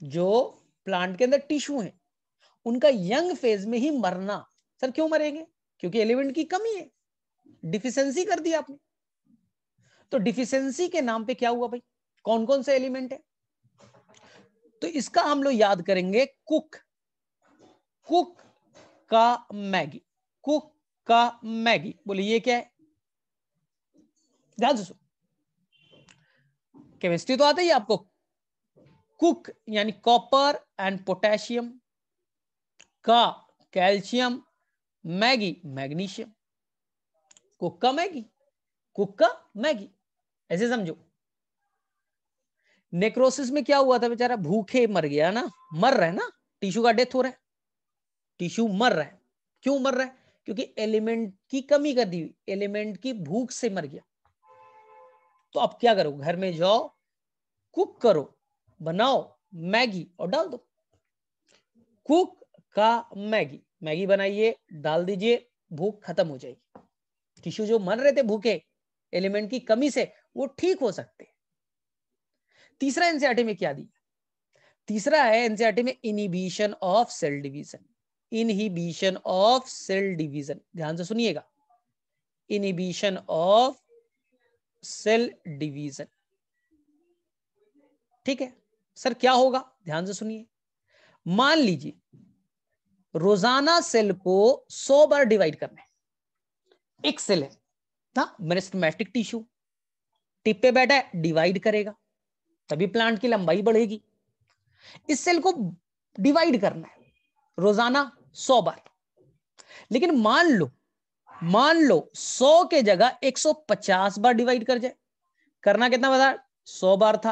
जो प्लांट के अंदर टिश्यू है उनका यंग फेज में ही मरना। सर क्यों मरेंगे? क्योंकि एलिमेंट की कमी है, डिफिशियंसी कर दी आपने। तो डिफिशियंसी के नाम पे क्या हुआ भाई? कौन कौन से एलिमेंट है? तो इसका हम लोग याद करेंगे कुक, कुक का मैगी, कुक का मैगी। बोले ये क्या है? ध्यान से सुनो, केमिस्ट्री तो आता ही है आपको। कुक यानी कॉपर एंड पोटेशियम, का कैल्शियम, मैगी मैग्नीशियम। कुक का मैगी, कुक का मैगी, ऐसे समझो। नेक्रोसिस में क्या हुआ था? बेचारा भूखे मर गया ना, मर रहा है ना, टिश्यू का डेथ हो रहा है, टिश्यू मर रहा है। क्यों मर रहा है? क्योंकि एलिमेंट की कमी कर दी हुई, एलिमेंट की भूख से मर गया। तो अब क्या करो? घर में जाओ, कुक करो, बनाओ मैगी और डाल दो। कुक का मैगी, मैगी बनाइए, डाल दीजिए, भूख खत्म हो जाएगी। टिश्यू जो मर रहे थे भूखे एलिमेंट की कमी से, वो ठीक हो सकते। तीसरा एनसीईआरटी में क्या दिया? तीसरा है एनसीईआरटी में inhibition of cell division, inhibition of cell division. ध्यान से सुनिएगा, इनहिबिशन ऑफ सेल डिवीजन। ठीक है सर, क्या होगा? ध्यान से सुनिए। मान लीजिए रोजाना सेल को 100 बार डिवाइड करना है। एक सेल है ना, मेरिस्टेमेटिक टिश्यू, टिप पे बैठा है, डिवाइड करेगा तभी प्लांट की लंबाई बढ़ेगी। इस सेल को डिवाइड करना है रोजाना 100 बार। लेकिन मान लो 100 के जगह 150 बार डिवाइड कर जाए। करना कितना बता? 100 बार था,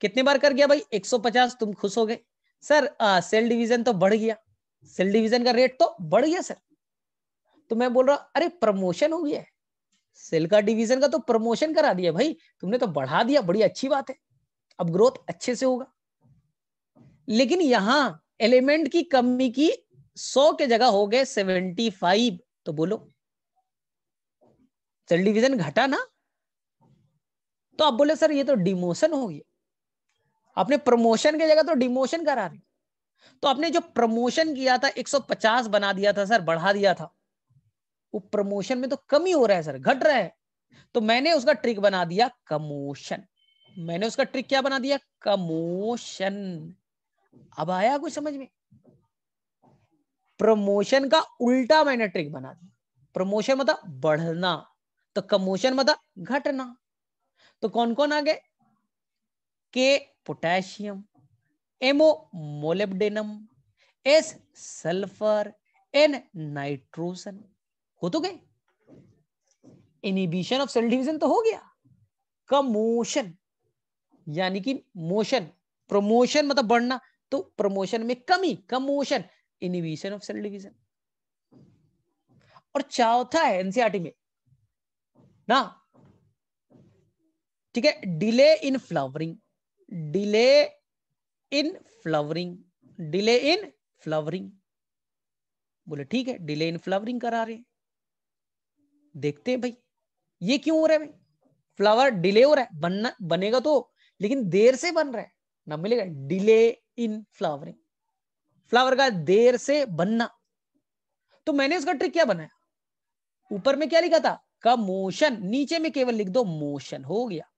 कितने बार कर गया भाई? 150। तुम खुश हो गए सर, सेल डिवीजन तो बढ़ गया, सेल डिवीजन का रेट तो बढ़ गया सर। तो मैं बोल रहा अरे प्रमोशन हो गया है, सेल का डिवीजन का तो प्रमोशन करा दिया भाई, तुमने तो बढ़ा दिया, बड़ी अच्छी बात है, अब ग्रोथ अच्छे से होगा। लेकिन यहां एलिमेंट की कमी की 100 के जगह हो गए 75, तो बोलो सेल डिवीजन घटा ना? तो आप बोले सर ये तो डिमोशन हो गया, आपने प्रमोशन की जगह तो डिमोशन करा रहे। तो आपने जो प्रमोशन किया था 150 बना दिया था सर, बढ़ा दिया था, वो प्रमोशन में तो कमी हो रहा है सर, घट रहा है। तो मैंने उसका ट्रिक बना दिया कमोशन। मैंने उसका ट्रिक क्या बना दिया? कमोशन। अब आया कुछ समझ में? प्रमोशन का उल्टा मैंने ट्रिक बना दिया। प्रमोशन मतलब बढ़ना, तो कमोशन मतलब घटना। तो कौन कौन आ गए? K potassium, MO molybdenum, S sulphur, N nitrogen. हो तो गए। इनहिबिशन ऑफ सेल डिवीजन तो हो गया। कमोशन यानी कि मोशन, प्रमोशन मतलब बढ़ना, तो प्रमोशन में कमी, कमोशन, इनहिबिशन ऑफ सेल डिवीजन। और चौथा है एनसीईआरटी में ना, ठीक है, delay in flowering, delay in flowering, delay in flowering. बोले ठीक है, डिले इन फ्लावरिंग करा रहे हैं, देखते हैं भाई ये क्यों हो रहा है भाई। फ्लावर डिले हो रहा है, बनना बनेगा तो, लेकिन देर से बन रहा है ना, मिलेगा डिले इन फ्लावरिंग, फ्लावर का देर से बनना। तो मैंने उसका ट्रिक क्या बनाया? ऊपर में क्या लिखा था? का मोशन, नीचे में केवल लिख दो मोशन, हो गया।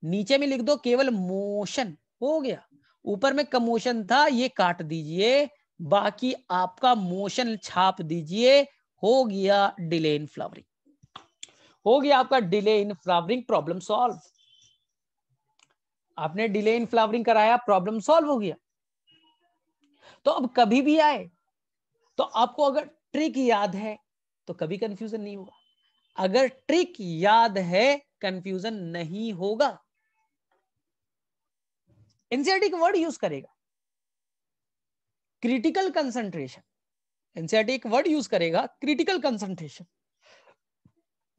नीचे में लिख दो केवल मोशन, हो गया। ऊपर में कमोशन था, ये काट दीजिए, बाकी आपका मोशन छाप दीजिए, हो गया डिले इन फ्लावरिंग, हो गया आपका delay in flowering, problem solve. आपने डिले इन फ्लावरिंग कराया, प्रॉब्लम सॉल्व हो गया। तो अब कभी भी आए तो आपको अगर ट्रिक याद है तो कभी कंफ्यूजन नहीं होगा, अगर ट्रिक याद है कंफ्यूजन नहीं होगा। एनसीईआरटी का वर्ड यूज करेगा क्रिटिकल कंसंट्रेशन, एनसीईआरटी एक वर्ड यूज करेगा क्रिटिकल कंसंट्रेशन।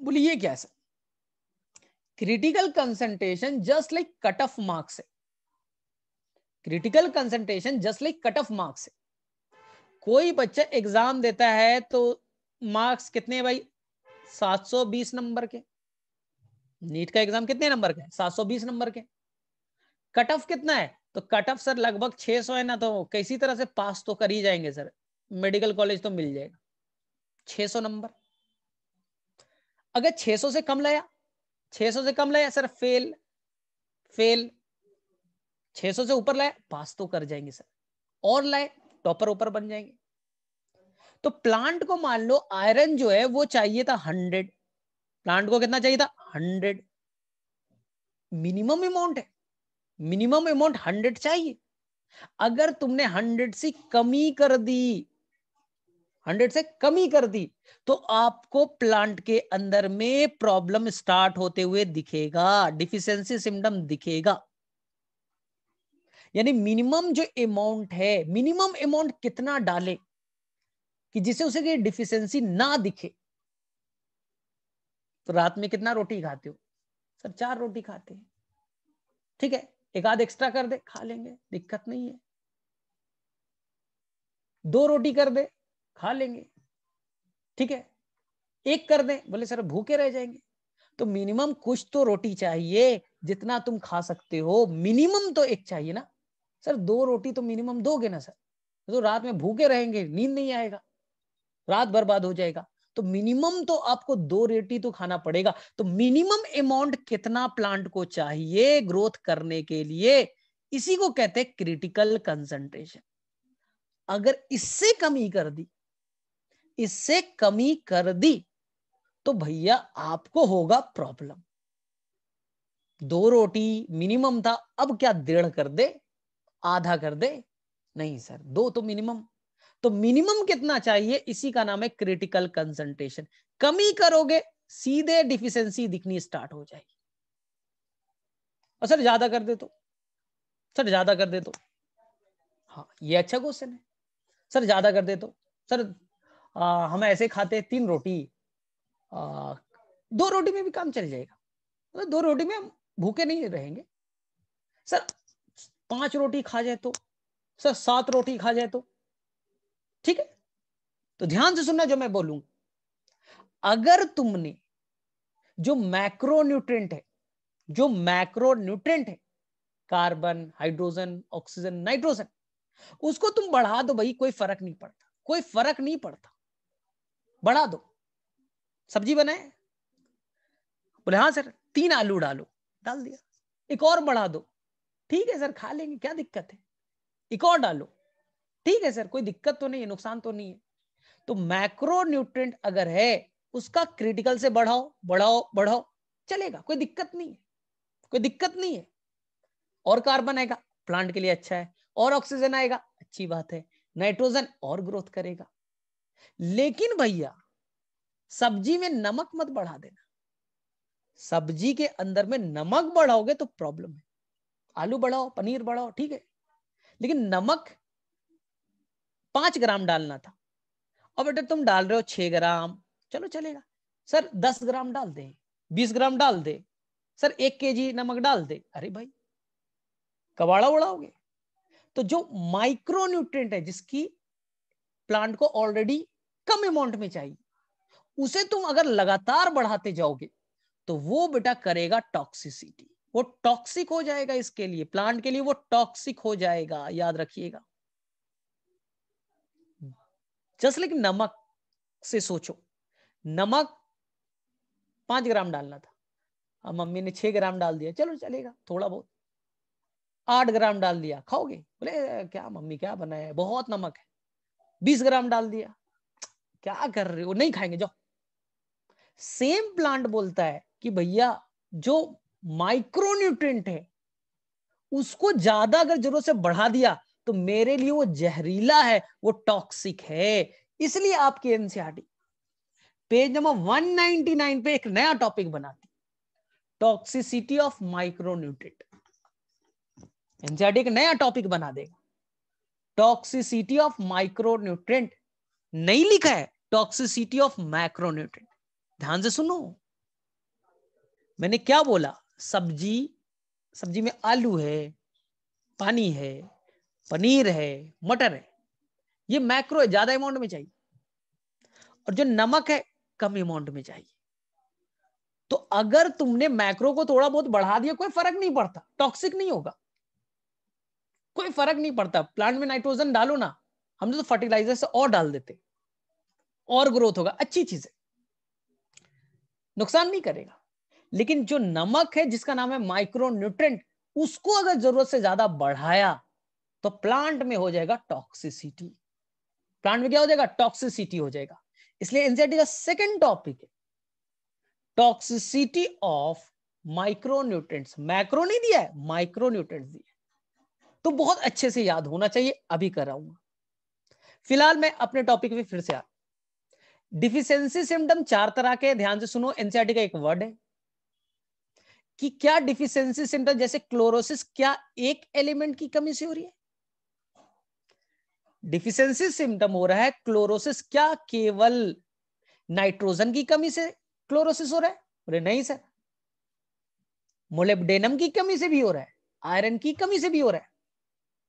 बोलिए क्या sir? Critical concentration just like cut off marks है। Critical concentration just like cut off marks है। कोई बच्चा एग्जाम देता है तो मार्क्स कितने भाई? 720 नंबर के। नीट का एग्जाम कितने नंबर का है? 720 नंबर के। कट ऑफ कितना है? तो कट ऑफ सर लगभग 600 है ना, तो किसी तरह से पास तो कर ही जाएंगे सर, मेडिकल कॉलेज तो मिल जाएगा। 600 नंबर। अगर 600 से कम लाया, 600 से कम लाया सर फेल, फेल। 600 से ऊपर लाए पास तो कर जाएंगे सर, और लाए टॉपर ऊपर बन जाएंगे। तो प्लांट को मान लो आयरन जो है वो चाहिए था 100, प्लांट को कितना चाहिए था? 100। मिनिमम अमाउंट है, मिनिमम अमाउंट 100 चाहिए। अगर तुमने 100 से कमी कर दी, 100 से कमी कर दी, तो आपको प्लांट के अंदर में प्रॉब्लम स्टार्ट होते हुए दिखेगा, डिफिशियंसी सिम्टम दिखेगा। यानी मिनिमम जो अमाउंट है, मिनिमम अमाउंट कितना डाले कि जिससे उसे डिफिशियंसी ना दिखे। तो रात में कितना रोटी खाते हो सर? 4 रोटी खाते हैं, ठीक है, एक आध एक्स्ट्रा कर दे खा लेंगे, दिक्कत नहीं है। 2 रोटी कर दे खा लेंगे, ठीक है। 1 कर दे, बोले सर भूखे रह जाएंगे। तो मिनिमम कुछ तो रोटी चाहिए जितना तुम खा सकते हो, मिनिमम तो 1 चाहिए ना सर। 2 रोटी तो मिनिमम दोगे ना सर, तो रात में भूखे रहेंगे, नींद नहीं आएगा, रात बर्बाद हो जाएगा। तो मिनिमम तो आपको 2 रोटी तो खाना पड़ेगा। तो मिनिमम अमाउंट कितना प्लांट को चाहिए ग्रोथ करने के लिए, इसी को कहते हैं क्रिटिकल कंसंट्रेशन। अगर इससे कमी कर दी, इससे कमी कर दी, तो भैया आपको होगा प्रॉब्लम। 2 रोटी मिनिमम था, अब क्या 1.5 कर दे, आधा कर दे? नहीं सर, 2 तो मिनिमम। तो मिनिमम कितना चाहिए, इसी का नाम है क्रिटिकल कंसंट्रेशन। कमी करोगे सीधे डिफिशियंसी दिखनी स्टार्ट हो जाएगी। और सर ज्यादा कर दे तो, सर ज्यादा कर दे तो, हाँ ये अच्छा क्वेश्चन है। सर ज्यादा कर दे तो, सर हम ऐसे खाते 3 रोटी, 2 रोटी में भी काम चल जाएगा, मतलब 2 रोटी में हम भूखे नहीं रहेंगे। सर 5 रोटी खा जाए तो, सर 7 रोटी खा जाए तो, ठीक है। तो ध्यान से सुनना जो मैं बोलूंगा। अगर तुमने जो मैक्रोन्यूट्रिएंट है, जो मैक्रोन्यूट्रिएंट है, कार्बन, हाइड्रोजन, ऑक्सीजन, नाइट्रोजन, उसको तुम बढ़ा दो भाई, कोई फर्क नहीं पड़ता, कोई फर्क नहीं पड़ता, बढ़ा दो। सब्जी बनाए, बोले हाँ सर 3 आलू डालो, डाल दिया। एक और बढ़ा दो, ठीक है सर खा लेंगे, क्या दिक्कत है। एक और डालो, ठीक है सर, कोई दिक्कत तो नहीं है, नुकसान तो नहीं है। तो मैक्रोन्यूट्रिएंट अगर है, उसका क्रिटिकल से बढ़ाओ बढ़ाओ बढ़ाओ, चलेगा, कोई दिक्कत नहीं है, कोई दिक्कत नहीं है। और कार्बन आएगा, प्लांट के लिए अच्छा है, और ऑक्सीजन आएगा, अच्छी बात है, नाइट्रोजन और ग्रोथ करेगा। लेकिन भैया सब्जी में नमक मत बढ़ा देना, सब्जी के अंदर में नमक बढ़ाओगे तो प्रॉब्लम है। आलू बढ़ाओ, पनीर बढ़ाओ, ठीक है, लेकिन नमक 5 ग्राम डालना था, अब बेटा तुम डाल रहे हो 6 ग्राम, चलो चलेगा। सर 10 ग्राम डाल दे, 20 ग्राम डाल दे, सर 1 केजी नमक डाल दे, अरे भाई कबाड़ा उड़ाओगे। तो जो माइक्रोन्यूट्रिएंट है, जिसकी प्लांट को ऑलरेडी कम अमाउंट में चाहिए, उसे तुम अगर लगातार बढ़ाते जाओगे तो वो बेटा करेगा टॉक्सिसिटी, वो टॉक्सिक हो जाएगा, इसके लिए प्लांट के लिए वो टॉक्सिक हो जाएगा, याद रखिएगा। जस्ट लाइक नमक से सोचो, नमक 5 ग्राम डालना था, अब मम्मी ने 6 ग्राम डाल दिया, चलो चलेगा, थोड़ा बहुत। 8 ग्राम डाल दिया, खाओगे, बोले क्या मम्मी क्या बनाया है, बहुत नमक है। 20 ग्राम डाल दिया, क्या कर रहे हो, नहीं खाएंगे जाओ। सेम प्लांट बोलता है कि भैया जो माइक्रोन्यूट्रिएंट है उसको ज्यादा अगर जरूरत से बढ़ा दिया तो मेरे लिए वो जहरीला है, वो टॉक्सिक है। इसलिए आपकी एनसीईआरटी पेज नंबर 199 पे एक नया टॉपिक बनाती, टॉक्सिसिटी ऑफ माइक्रोन्यूट्रिएंट। एनसीईआरटी एक नया टॉपिक बना देगा, टॉक्सिसिटी ऑफ माइक्रोन्यूट्रिएंट नहीं लिखा है, टॉक्सिसिटी ऑफ मैक्रोन्यूट्रिएंट। ध्यान से सुनो, मैंने क्या बोला, सब्जी में आलू है, पानी है, पनीर है, मटर है, ये मैक्रो है, ज्यादा अमाउंट में चाहिए, और जो नमक है कम अमाउंट में चाहिए। तो अगर तुमने मैक्रो को थोड़ा बहुत बढ़ा दिया कोई फर्क नहीं पड़ता, टॉक्सिक नहीं होगा, कोई फर्क नहीं पड़ता। प्लांट में नाइट्रोजन डालो ना, हम तो फर्टिलाइजर से और डाल देते, और ग्रोथ होगा, अच्छी चीज है, नुकसान नहीं करेगा। लेकिन जो नमक है जिसका नाम है माइक्रो न्यूट्रेंट, उसको अगर जरूरत से ज्यादा बढ़ाया तो प्लांट में हो जाएगा टॉक्सिसिटी, प्लांट में क्या हो जाएगा, टॉक्सिसिटी हो जाएगा। इसलिए एनसीईआरटी का सेकंड टॉपिक है टॉक्सिसिटी ऑफ माइक्रोन्यूट्रिएंट्स। मैक्रो नहीं दिया है, माइक्रोन्यूट्रिएंट्स दिया है, तो बहुत अच्छे से याद होना चाहिए, अभी कराऊंगा। फिलहाल मैं अपने टॉपिक पे फिर से आ, डिफिशियंसी सिम्टम 4 तरह के, ध्यान से सुनो, एनसीईआरटी का एक वर्ड है कि क्या डिफिशियंसी सिम्टम जैसे क्लोरोसिस क्या एक एलिमेंट की कमी से हो रही है, डिफिशियंसी सिम्टम हो रहा है क्लोरोसिस क्या केवल नाइट्रोजन की कमी से क्लोरोसिस हो रहा है, बोले नहीं सर, मोलिब्डेनम की कमी से भी हो रहा है, आयरन की कमी से भी हो रहा है।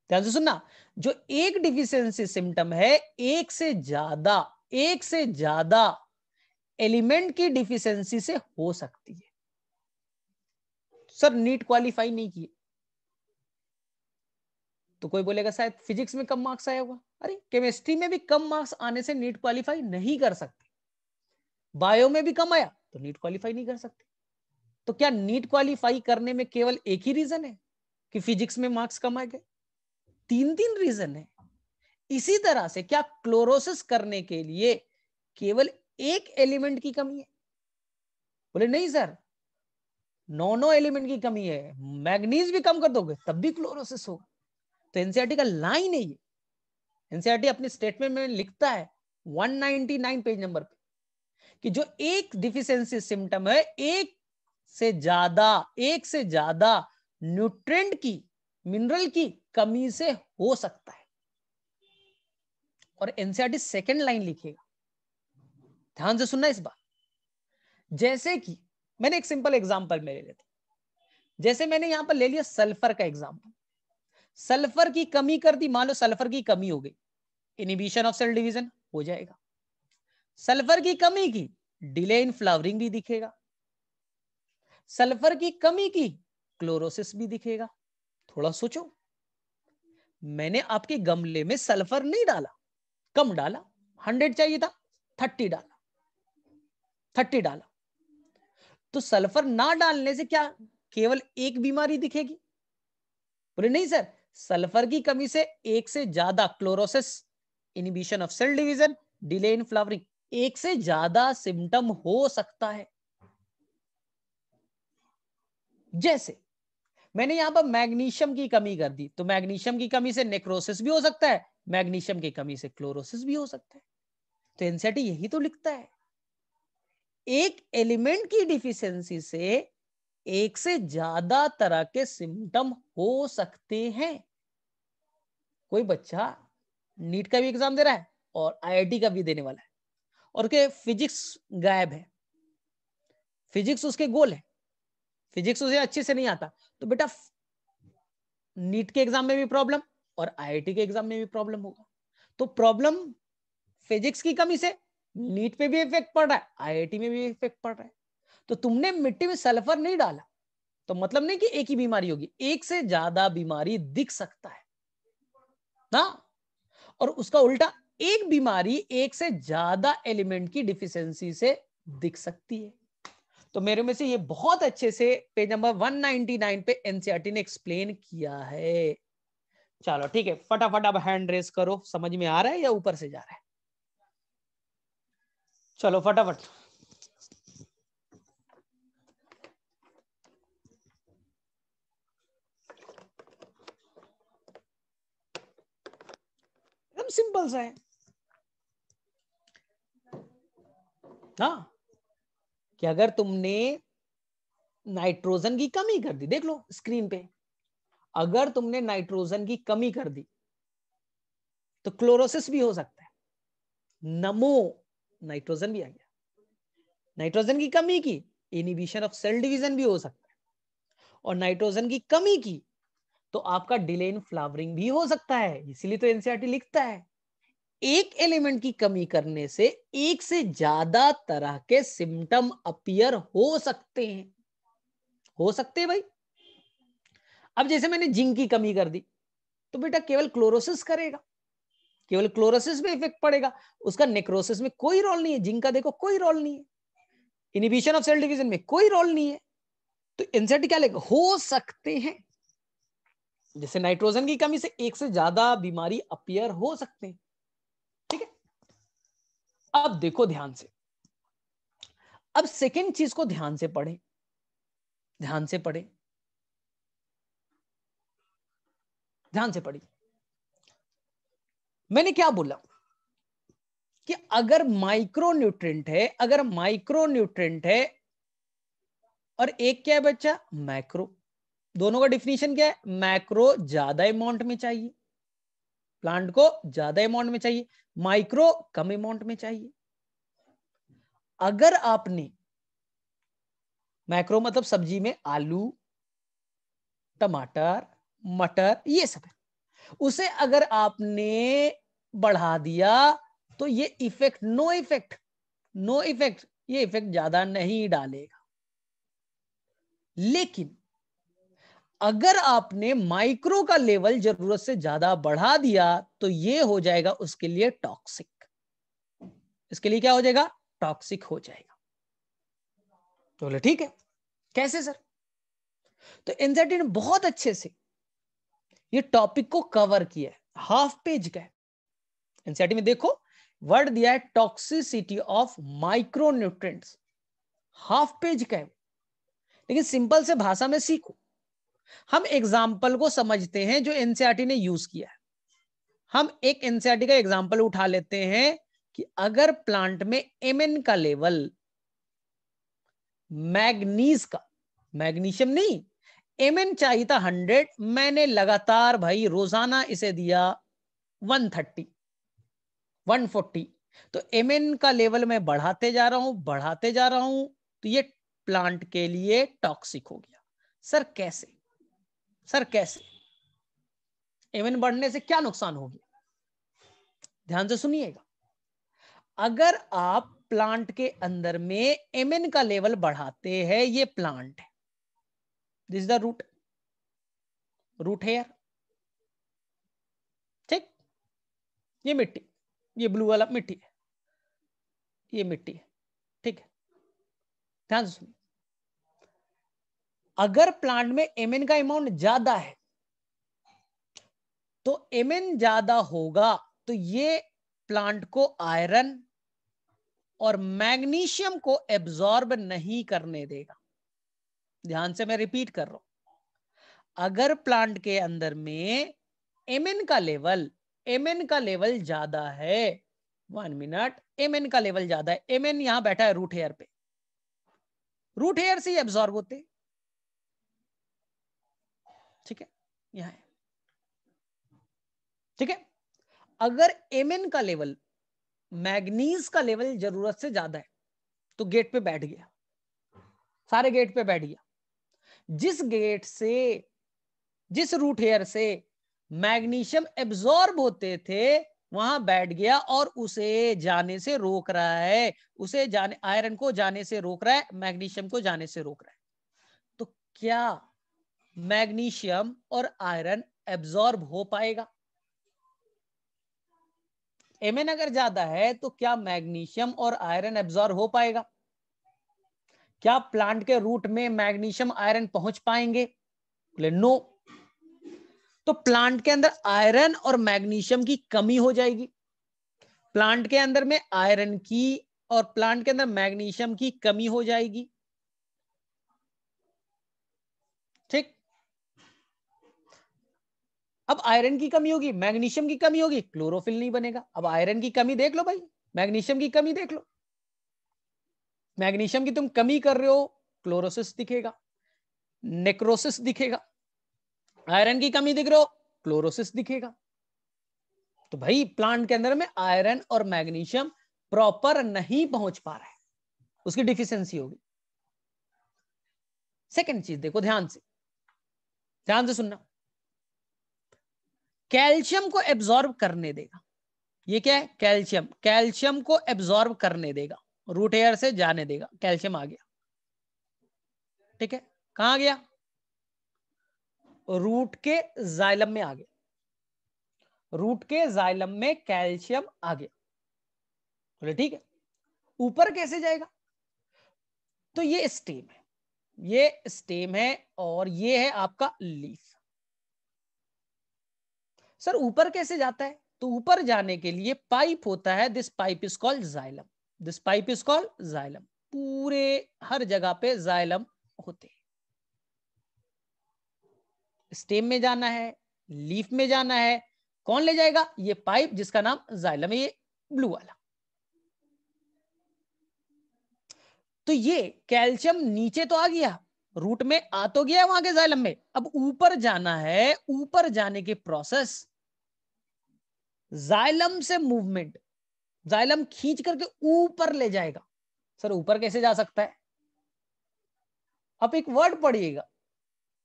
ध्यान से सुनना, जो एक डिफिशियंसी सिम्टम है, एक से ज्यादा एलिमेंट की डिफिशियंसी से हो सकती है। सर नीट क्वालिफाई नहीं किए तो कोई बोलेगा शायद फिजिक्स में कम मार्क्स आया होगा, अरे केमिस्ट्री में भी कम मार्क्स आने से नीट क्वालिफाई नहीं कर सकते, बायो में भी कम आया तो नीट क्वालिफाई नहीं कर सकते। तो क्या नीट क्वालिफाई करने में केवल एक ही रीजन है कि फिजिक्स में मार्क्स कम आ गए? 3 रीजन है। इसी तरह से क्या क्लोरोसिस करने के लिए केवल एक एलिमेंट की कमी है? बोले नहीं सर, 9 एलिमेंट की कमी है, मैग्नीज भी कम कर दोगे तब भी क्लोरोसिस होगा। तो एनसीईआरटी का लाइन है ये, एनसीईआरटी अपने स्टेटमेंट में लिखता है 199 पेज नंबर पे कि जो एक डिफिशियंसी सिम्टम है, एक से ज्यादा न्यूट्रिएंट की, मिनरल की कमी से हो सकता है। और एनसीईआरटी सेकंड लाइन लिखेगा, ध्यान से सुनना इस बात, जैसे कि मैंने एक सिंपल एग्जांपल में ले लेता, जैसे मैंने यहां पर ले लिया सल्फर का एग्जांपल, सल्फर की कमी कर दी, मान लो सल्फर की कमी हो गई, इनहिबिशन ऑफ सेल डिवीजन हो जाएगा। सल्फर की कमी की, डिले इन फ्लावरिंग भी दिखेगा, सल्फर की कमी की, क्लोरोसिस भी दिखेगा। थोड़ा सोचो, मैंने आपके गमले में सल्फर नहीं डाला, कम डाला, 100 चाहिए था, 30 डाला, तो सल्फर ना डालने से क्या केवल एक बीमारी दिखेगी? बोले नहीं सर, सल्फर की कमी से एक से ज्यादा chlorosis, inhibition of cell division, delay in flowering, एक से ज्यादा सिम्टम हो सकता है। जैसे मैंने यहां पर मैग्नीशियम की कमी कर दी, तो मैग्नीशियम की कमी से नेक्रोसिस भी हो सकता है, मैग्नीशियम की कमी से क्लोरोसिस भी हो सकता है। तो एनसीईआरटी यही तो लिखता है, एक एलिमेंट की डिफिशियंसी से एक से ज्यादा तरह के सिम्टम हो सकते हैं। कोई बच्चा नीट का भी एग्जाम दे रहा है और आईआईटी का भी देने वाला है, और के फिजिक्स गायब है, फिजिक्स उसके गोल है, फिजिक्स उसे अच्छे से नहीं आता, तो बेटा नीट के एग्जाम में भी प्रॉब्लम और आईआईटी के एग्जाम में भी प्रॉब्लम होगा। तो प्रॉब्लम फिजिक्स की कमी से नीट पे भी इफेक्ट पड़ रहा है, आईआईटी में भी इफेक्ट पड़ रहा है। तो तुमने मिट्टी में सल्फर नहीं डाला तो मतलब नहीं कि एक ही बीमारी होगी, एक से ज्यादा बीमारी दिख सकता है ना। और उसका उल्टा, एक बीमारी एक से ज्यादा एलिमेंट की डिफिशियंसी से दिख सकती है। तो मेरे में से ये बहुत अच्छे से पेज नंबर 199 पे एनसीईआरटी ने एक्सप्लेन किया है। चलो ठीक है, फटाफट अब हैंड रेस करो, समझ में आ रहा है या ऊपर से जा रहा है? चलो फटाफट। एकदम सिंपल सा है, हाँ, कि अगर तुमने नाइट्रोजन की कमी कर दी, देख लो स्क्रीन पे, अगर तुमने नाइट्रोजन की कमी कर दी तो क्लोरोसिस भी हो सकता है, नमो नाइट्रोजन भी आ गया, नाइट्रोजन की कमी की, इनहिबिशन ऑफ सेल डिवीजन भी हो सकता है, और नाइट्रोजन की कमी की तो आपका डिले इन फ्लावरिंग भी हो सकता है। इसीलिए तो एनसीईआरटी लिखता है एक एलिमेंट की कमी करने से एक से ज्यादा तरह के सिम्टम अपीयर हो सकते हैं, हो सकते हैं भाई। अब जैसे मैंने जिंक की कमी कर दी तो बेटा केवल क्लोरोसिस करेगा, केवल क्लोरोसिस में इफेक्ट पड़ेगा, उसका नेक्रोसिस में कोई रोल नहीं है। जिंक का देखो कोई रोल नहीं है, इनहिबिशन ऑफ सेल डिवीजन में कोई रोल नहीं है। तो एनसीईआरटी क्या लेगा, हो सकते हैं, जैसे नाइट्रोजन की कमी से एक से ज्यादा बीमारी अपीयर हो सकते हैं। ठीक है, अब देखो ध्यान से, अब सेकेंड चीज को ध्यान से पढ़े, ध्यान से पढ़े, ध्यान से पढ़ी। मैंने क्या बोला कि अगर माइक्रोन्यूट्रिएंट है, अगर माइक्रोन्यूट्रिएंट है और एक क्या है बच्चा, मैक्रो, दोनों का डिफिनीशन क्या है, मैक्रो ज्यादा अमाउंट में चाहिए, प्लांट को ज्यादा अमाउंट में चाहिए, माइक्रो कम अमाउंट में चाहिए। अगर आपने मैक्रो मतलब सब्जी में आलू, टमाटर, मटर, ये सब है, उसे अगर आपने बढ़ा दिया तो ये effect, no effect, no effect, ये इफेक्ट ज्यादा नहीं डालेगा। लेकिन अगर आपने माइक्रो का लेवल जरूरत से ज्यादा बढ़ा दिया तो ये हो जाएगा उसके लिए टॉक्सिक, इसके लिए क्या हो जाएगा, टॉक्सिक हो जाएगा। तो बोले ठीक है, कैसे सर? तो एनसीईआरटी ने बहुत अच्छे से ये टॉपिक को कवर किया है, हाफ पेज का है। एनसीईआरटी में देखो वर्ड दिया है toxicity of micronutrients, half page का है, लेकिन सिंपल से भाषा में सीखो। हम एग्जाम्पल को समझते हैं जो एनसीईआरटी ने यूज किया है। हम एक एनसीईआरटी का एग्जाम्पल उठा लेते हैं कि अगर प्लांट में एमएन का लेवल, मैग्नीज का, मैग्नीशियम नहीं, एमएन चाहिए था 100, मैंने लगातार भाई रोजाना इसे दिया 130, 140, तो एमएन का लेवल मैं बढ़ाते जा रहा हूं, बढ़ाते जा रहा हूं, तो ये प्लांट के लिए टॉक्सिक हो गया। सर कैसे, सर कैसे, एमएन बढ़ने से क्या नुकसान होगी? ध्यान से सुनिएगा। अगर आप प्लांट के अंदर में एमएन का लेवल बढ़ाते हैं, ये प्लांट है, this is the root, root hair, ठीक, ये मिट्टी, ये ब्लू वाला मिट्टी है, ये मिट्टी है, ठीक है, ध्यान से सुनिए। अगर प्लांट में एमएन का अमाउंट ज्यादा है तो एमएन ज्यादा होगा तो ये प्लांट को आयरन और मैग्नीशियम को एब्जॉर्ब नहीं करने देगा। ध्यान से मैं रिपीट कर रहा हूं, अगर प्लांट के अंदर में एमएन का लेवल ज्यादा है, 1 मिनट, एमएन का लेवल ज्यादा है, एमएन यहां बैठा है रूट हेयर पे, रूट हेयर से ही एब्जॉर्ब होते, ठीक है, यहां है, ठीक है। अगर एमएन का लेवल, मैग्नीज का लेवल जरूरत से ज्यादा है तो गेट पे बैठ गया, सारे गेट पे बैठ गया, जिस गेट से, जिस रूट हेयर से मैग्नीशियम एब्जॉर्ब होते थे वहां बैठ गया और उसे जाने से रोक रहा है, उसे जाने, आयरन को जाने से रोक रहा है, मैग्नीशियम को जाने से रोक रहा है। तो क्या मैग्नीशियम और आयरन एब्जॉर्ब हो पाएगा? एमएन अगर ज्यादा है तो क्या मैग्नीशियम और आयरन एब्जॉर्ब हो पाएगा? क्या प्लांट के रूट में मैग्नीशियम आयरन पहुंच पाएंगे? नो। तो प्लांट के अंदर आयरन और मैग्नीशियम की कमी हो जाएगी, प्लांट के अंदर में आयरन की और प्लांट के अंदर मैग्नीशियम की कमी हो जाएगी, ठीक। अब आयरन की कमी होगी, मैग्नीशियम की कमी होगी, क्लोरोफिल नहीं बनेगा। अब आयरन की कमी देख लो भाई, मैग्नीशियम की कमी देख लो, मैग्नीशियम की तुम कमी कर रहे हो, क्लोरोसिस दिखेगा, नेक्रोसिस दिखेगा, आयरन की कमी दिख रहे हो, क्लोरोसिस दिखेगा। तो भाई प्लांट के अंदर में आयरन और मैग्नीशियम प्रॉपर नहीं पहुंच पा रहा है, उसकी डिफिशियंसी होगी। सेकंड चीज देखो ध्यान से सुनना, कैल्शियम को एब्जॉर्ब करने देगा। ये क्या है? कैल्शियम, कैल्शियम को एब्जॉर्ब करने देगा, रूट हेयर से जाने देगा। कैल्शियम आ गया, ठीक है, कहां आ गया? रूट के जाइलम में आ गया, रूट के जाइलम में कैल्शियम आ गया, बोले ठीक है। ऊपर कैसे जाएगा? तो ये स्टेम है, ये स्टेम है और ये है आपका लीफ। सर ऊपर कैसे जाता है? तो ऊपर जाने के लिए पाइप होता है, this pipe is called xylem, this pipe is called xylem. पूरे हर जगह पे जाइलम होते हैं। स्टेम में जाना है, लीफ में जाना है, कौन ले जाएगा? ये पाइप जिसका नाम जाइलम है, ये ब्लू वाला। तो ये कैल्शियम नीचे तो आ गया, रूट में आ तो गया वहां के जाइलम में, अब ऊपर जाना है। ऊपर जाने के प्रोसेस, जाइलम से मूवमेंट, जाइलम खींच करके ऊपर ले जाएगा। सर ऊपर कैसे जा सकता है? अब एक वर्ड पढ़िएगा,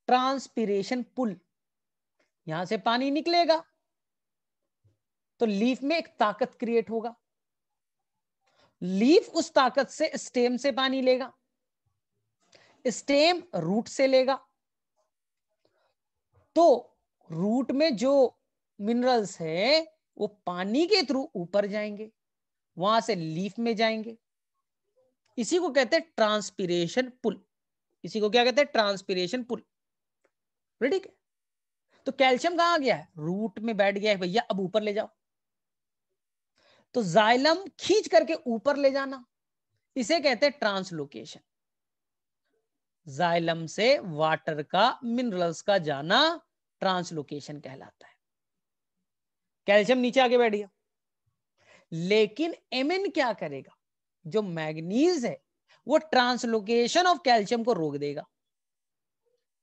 ट्रांसपिरेशन पुल। यहां से पानी निकलेगा तो लीफ में एक ताकत क्रिएट होगा, लीफ उस ताकत से स्टेम से पानी लेगा, स्टेम रूट से लेगा, तो रूट में जो मिनरल्स है वो पानी के थ्रू ऊपर जाएंगे, वहां से लीफ में जाएंगे। इसी को कहते हैं ट्रांसपिरेशन पुल, इसी को क्या कहते हैं? Transpiration pull. ठीक है, तो कैल्शियम कहां आ गया है? रूट में बैठ गया है भैया, अब ऊपर ले जाओ। तो जाइलम खींच करके ऊपर ले जाना, इसे कहते हैं ट्रांसलोकेशन। जाइलम से वाटर का, मिनरल्स का जाना ट्रांसलोकेशन कहलाता है। कैल्शियम नीचे आके बैठ गया, लेकिन एमिन क्या करेगा? जो मैग्नीज है वो ट्रांसलोकेशन ऑफ कैल्शियम को रोक देगा।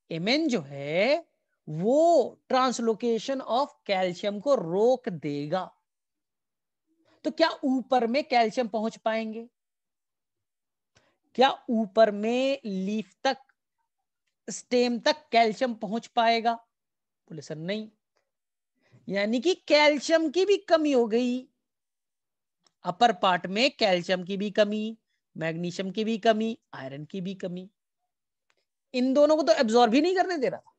एमिन जो है वो ट्रांसलोकेशन ऑफ कैल्शियम को रोक देगा। तो क्या ऊपर में कैल्शियम पहुंच पाएंगे? क्या ऊपर में लीफ तक, स्टेम तक कैल्शियम पहुंच पाएगा? बोले सर नहीं, यानी कि कैल्शियम की भी कमी हो गई। अपर पार्ट में कैल्शियम की भी कमी, मैग्नीशियम की भी कमी, आयरन की भी कमी। इन दोनों को तो एब्जॉर्ब ही नहीं करने दे रहा था।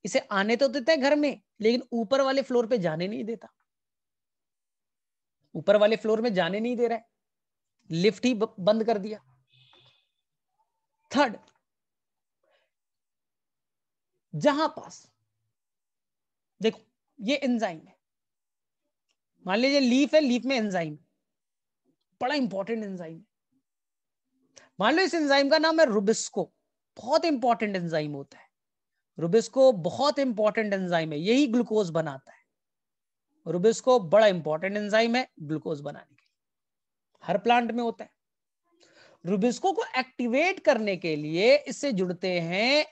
इसे आने तो देता है घर में, लेकिन ऊपर वाले फ्लोर पे जाने नहीं देता, ऊपर वाले फ्लोर में जाने नहीं दे रहा है, लिफ्ट ही बंद कर दिया। थर्ड, जहां पास देखो ये एंजाइम है, मान लीजिए लीफ है, लीफ में एंजाइम, बड़ा इंपॉर्टेंट एंजाइम है। मान लो इस एंजाइम का नाम है रुबिस्को, बहुत इंपॉर्टेंट एंजाइम होता है। रुबिस्को बहुत इंपॉर्टेंट एंजाइम है, यही ग्लूकोज बनाता है। रुबिस्को बड़ा इंपॉर्टेंट एंजाइम है ग्लूकोज बनाने के लिए, हर प्लांट में होता है। रुबिस्को को एक्टिवेट करने के लिए इससे जुड़ते हैं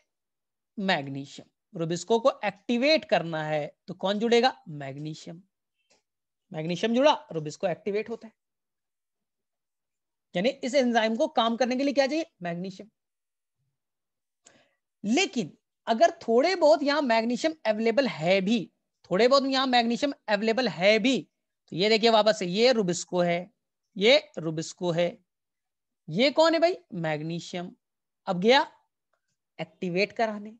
मैग्नीशियम। रुबिस्को को एक्टिवेट करना है तो कौन जुड़ेगा? मैग्नीशियम। मैग्नीशियम जुड़ा, रुबिस्को एक्टिवेट होता है। यानी इस एंजाइम को काम करने के लिए क्या चाहिए? मैग्नीशियम। लेकिन अगर थोड़े बहुत यहां मैग्नीशियम अवेलेबल है भी, थोड़े बहुत यहां मैग्नीशियम अवेलेबल है भी, तो ये देखिए वापस से, ये रुबिस्को है, ये रुबिस्को है, ये कौन है भाई? मैग्नीशियम। अब गया एक्टिवेट कराने,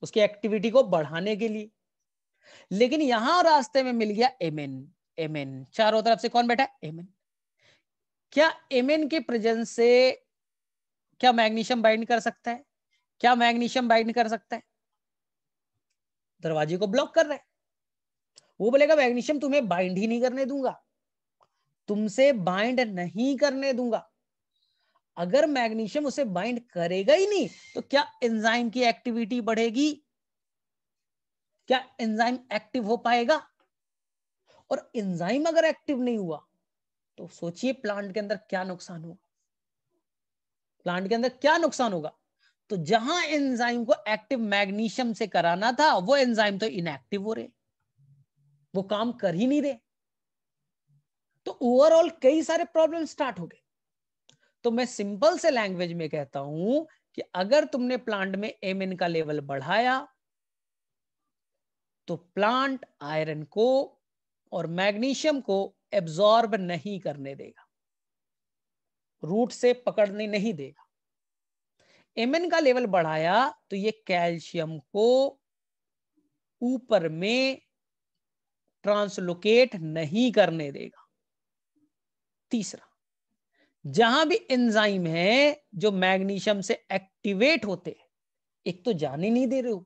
उसकी एक्टिविटी को बढ़ाने के लिए, लेकिन यहां रास्ते में मिल गया एमिन। एमिन चारों तरफ से कौन बैठा है? एमिन। क्या एमिन के प्रेजेंस से क्या मैग्नीशियम बाइंड कर सकता है? क्या मैग्नीशियम बाइंड कर सकता है? दरवाजे को ब्लॉक कर रहा है। वो बोलेगा मैग्नीशियम तुम्हें बाइंड ही नहीं करने दूंगा, तुमसे बाइंड नहीं करने दूंगा। अगर मैग्नीशियम उसे बाइंड करेगा ही नहीं तो क्या एंजाइम की एक्टिविटी बढ़ेगी? क्या एंजाइम एक्टिव हो पाएगा? और एंजाइम अगर एक्टिव नहीं हुआ तो सोचिए प्लांट के अंदर क्या नुकसान होगा। प्लांट के अंदर क्या नुकसान होगा? तो जहां एंजाइम को एक्टिव मैग्नीशियम से कराना था, वो एंजाइम तो इनएक्टिव हो रहे, वो काम कर ही नहीं रहे। तो ओवरऑल कई सारे प्रॉब्लम स्टार्ट हो गए। तो मैं सिंपल से लैंग्वेज में कहता हूं कि अगर तुमने प्लांट में एमिन का लेवल बढ़ाया तो प्लांट आयरन को और मैग्नीशियम को एब्जॉर्ब नहीं करने देगा, रूट से पकड़ने नहीं देगा। एमिन का लेवल बढ़ाया तो ये कैल्शियम को ऊपर में ट्रांसलोकेट नहीं करने देगा। तीसरा, जहां भी एंजाइम है जो मैग्नीशियम से एक्टिवेट होते हैं, एक तो जाने नहीं दे रहे हो,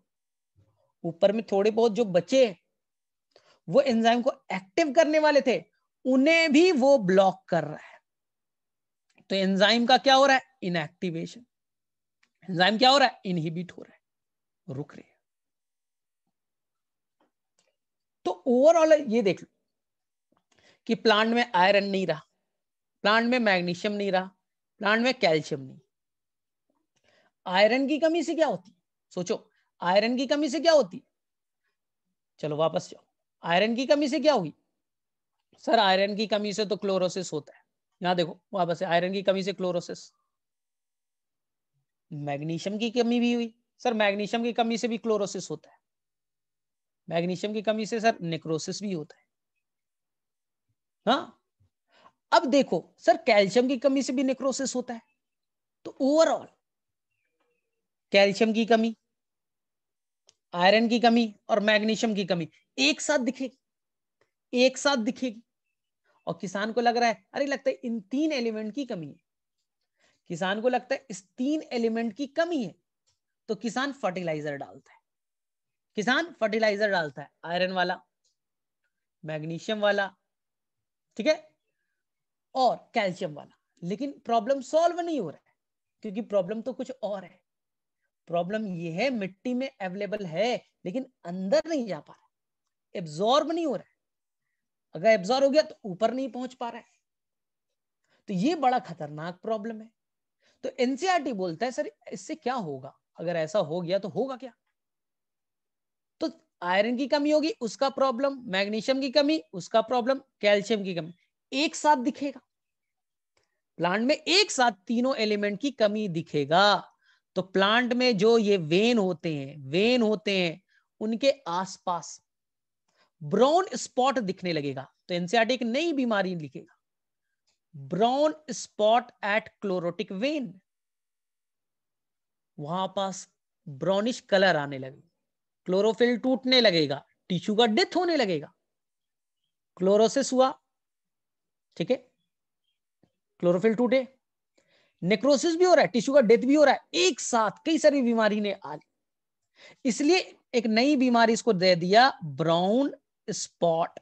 ऊपर में थोड़े बहुत जो बचे वो एंजाइम को एक्टिव करने वाले थे उन्हें भी वो ब्लॉक कर रहा है। तो एंजाइम का क्या हो रहा है? इनएक्टिवेशन। एंजाइम क्या हो रहा है? इनहिबिट हो रहा है, रुक रहे हैं। तो ओवरऑल ये देख लो कि प्लांट में आयरन नहीं रहा, प्लांट में मैग्नीशियम नहीं रहा, प्लांट में कैल्शियम नहीं। आयरन की कमी से क्या होती है? सोचो, आयरन की कमी से क्या होती है? चलो वापस जाओ, आयरन की कमी से क्या होगी? सर आयरन की कमी से तो क्लोरोसिस होता है। यहां देखो वापस, आयरन की कमी से क्लोरोसिस। मैग्नीशियम की कमी भी हुई, सर मैग्नीशियम की कमी से भी क्लोरोसिस होता है। मैग्नीशियम की कमी से सर नेक्रोसिस भी होता है। हाँ, अब देखो सर कैल्शियम की कमी से भी नेक्रोसिस होता है। तो ओवरऑल कैल्शियम की कमी, आयरन की कमी और मैग्नीशियम की कमी एक साथ दिखेगी, एक साथ दिखेगी। और किसान को लग रहा है, अरे लगता है इन तीन एलिमेंट की कमी है, किसान को लगता है इस तीन एलिमेंट की कमी है, तो किसान फर्टिलाइजर डालता है। किसान फर्टिलाइजर डालता है, आयरन वाला, मैग्नीशियम वाला, ठीक है, और कैल्शियम वाला। लेकिन प्रॉब्लम सॉल्व नहीं हो रहा है, क्योंकि प्रॉब्लम तो कुछ और है। प्रॉब्लम ये है मिट्टी में अवेलेबल है लेकिन अंदर नहीं जा पा रहा, एब्जॉर्ब नहीं हो रहा है। अगर एब्जॉर्ब हो गया तो ऊपर नहीं पहुंच पा रहा है। तो ये बड़ा खतरनाक प्रॉब्लम है। तो एनसीईआरटी बोलता है सर इससे क्या होगा, अगर ऐसा हो गया तो होगा क्या? तो आयरन की कमी होगी, उसका प्रॉब्लम, मैग्नीशियम की कमी, उसका प्रॉब्लम, कैल्शियम की कमी, एक साथ दिखेगा प्लांट में, एक साथ तीनों एलिमेंट की कमी दिखेगा। तो प्लांट में जो ये वेन होते हैं, वेन होते हैं, उनके आसपास ब्राउन स्पॉट दिखने लगेगा। तो एनसीईआरटी एक नई बीमारी लिखेगा, brown spot at chlorotic vein. वहां पास ब्राउनिश कलर आने लगेगा, क्लोरोफिल टूटने लगेगा, टिश्यू का डेथ होने लगेगा। क्लोरोसिस हुआ, ठीक है, क्लोरोफिल टूटे, नेक्रोसिस भी हो रहा है, टिश्यू का डेथ भी हो रहा है, एक साथ कई सारी बीमारी ने आ ली। इसलिए एक नई बीमारी इसको दे दिया, brown spot,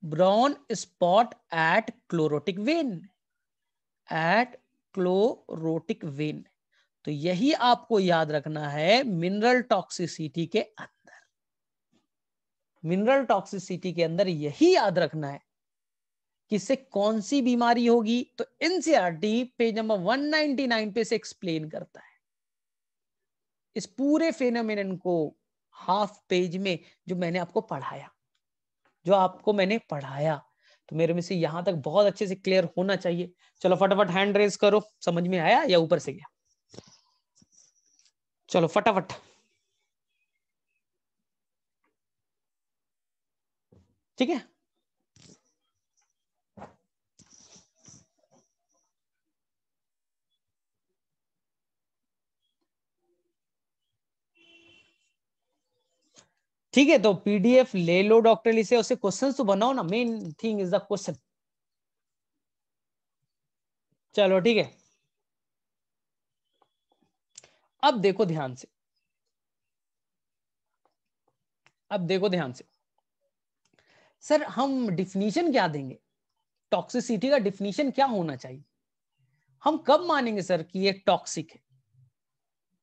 brown spot at chlorotic vein, at chlorotic vein. तो यही आपको याद रखना है मिनरल टॉक्सिसिटी के अंदर, मिनरल टॉक्सिसिटी के अंदर यही याद रखना है कि इससे कौन सी बीमारी होगी। तो एनसीईआरटी पेज नंबर 199 पे से एक्सप्लेन करता है इस पूरे फेनोमेनन को, हाफ पेज में जो मैंने आपको पढ़ाया, जो आपको मैंने पढ़ाया। तो मेरे में से यहां तक बहुत अच्छे से क्लियर होना चाहिए। चलो फटाफट हैंड रेज करो, समझ में आया या ऊपर से गया? चलो फटाफट, ठीक है। ठीक है, तो पीडीएफ ले लो डॉक्टर ली से, उससे क्वेश्चंस तो बनाओ ना, main thing is the question. चलो ठीक है, अब देखो ध्यान से, अब देखो ध्यान से। सर हम डिफिनीशन क्या देंगे, टॉक्सिसिटी का डिफिनीशन क्या होना चाहिए? हम कब मानेंगे सर कि ये टॉक्सिक है?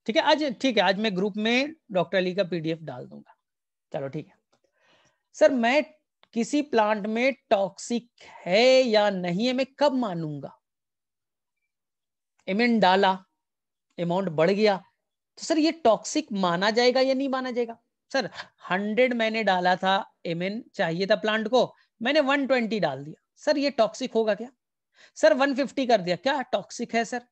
ठीक है, आज ठीक है, आज मैं ग्रुप में डॉक्टर अली का पीडीएफ डाल दूंगा। चलो ठीक है सर, मैं किसी प्लांट में टॉक्सिक है या नहीं है मैं कब मानूंगा? एमिन डाला, अमाउंट बढ़ गया, तो सर ये टॉक्सिक माना जाएगा या नहीं माना जाएगा? सर 100 मैंने डाला था, एमिन चाहिए था प्लांट को, मैंने 120 डाल दिया, सर ये टॉक्सिक होगा क्या? सर 150 कर दिया, क्या टॉक्सिक है सर?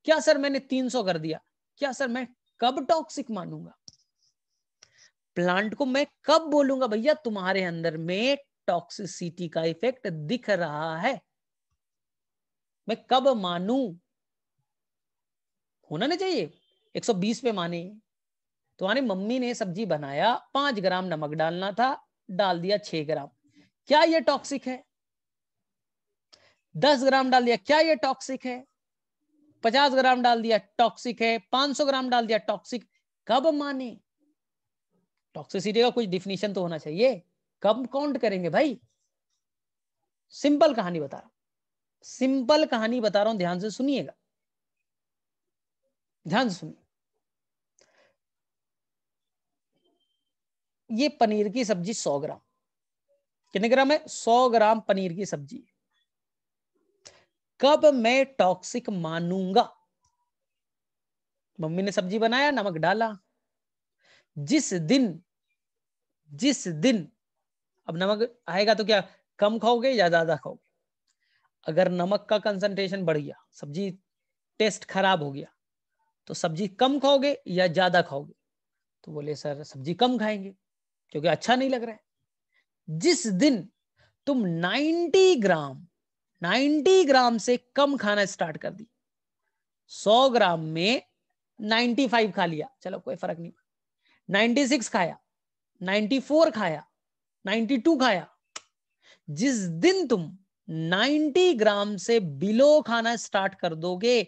क्या सर मैंने 300 कर दिया, क्या सर मैं कब टॉक्सिक मानूंगा? प्लांट को मैं कब बोलूंगा भैया तुम्हारे अंदर में टॉक्सिसिटी का इफेक्ट दिख रहा है, मैं कब मानू? होना नहीं चाहिए 120 पे माने। तुम्हारी मम्मी ने सब्जी बनाया, 5 ग्राम नमक डालना था, डाल दिया 6 ग्राम, क्या ये टॉक्सिक है? 10 ग्राम डाल दिया, क्या ये टॉक्सिक है? 50 ग्राम डाल दिया, टॉक्सिक है। 500 ग्राम डाल दिया, टॉक्सिक। कब माने? टॉक्सिसिटी का कुछ डिफिनीशन तो होना चाहिए, कब काउंट करेंगे भाई? सिंपल कहानी बता रहा हूं, सिंपल कहानी बता रहा हूं, ध्यान से सुनिएगा, ध्यान से सुनिए। ये पनीर की सब्जी 100 ग्राम, कितने ग्राम है? 100 ग्राम पनीर की सब्जी। कब मैं टॉक्सिक मानूंगा? मम्मी ने सब्जी बनाया, नमक डाला, जिस दिन अब नमक आएगा तो क्या कम खाओगे या ज्यादा खाओगे? अगर नमक का कंसंट्रेशन बढ़ गया, सब्जी टेस्ट खराब हो गया, तो सब्जी कम खाओगे या ज्यादा खाओगे? तो बोले सर सब्जी कम खाएंगे क्योंकि अच्छा नहीं लग रहा है। जिस दिन तुम 90 ग्राम से कम खाना स्टार्ट कर दी, 100 ग्राम में 95 खा लिया, चलो कोई फर्क नहीं, 96 खाया, 94 खाया, 92 खाया, जिस दिन तुम 90 ग्राम से बिलो खाना स्टार्ट कर दोगे,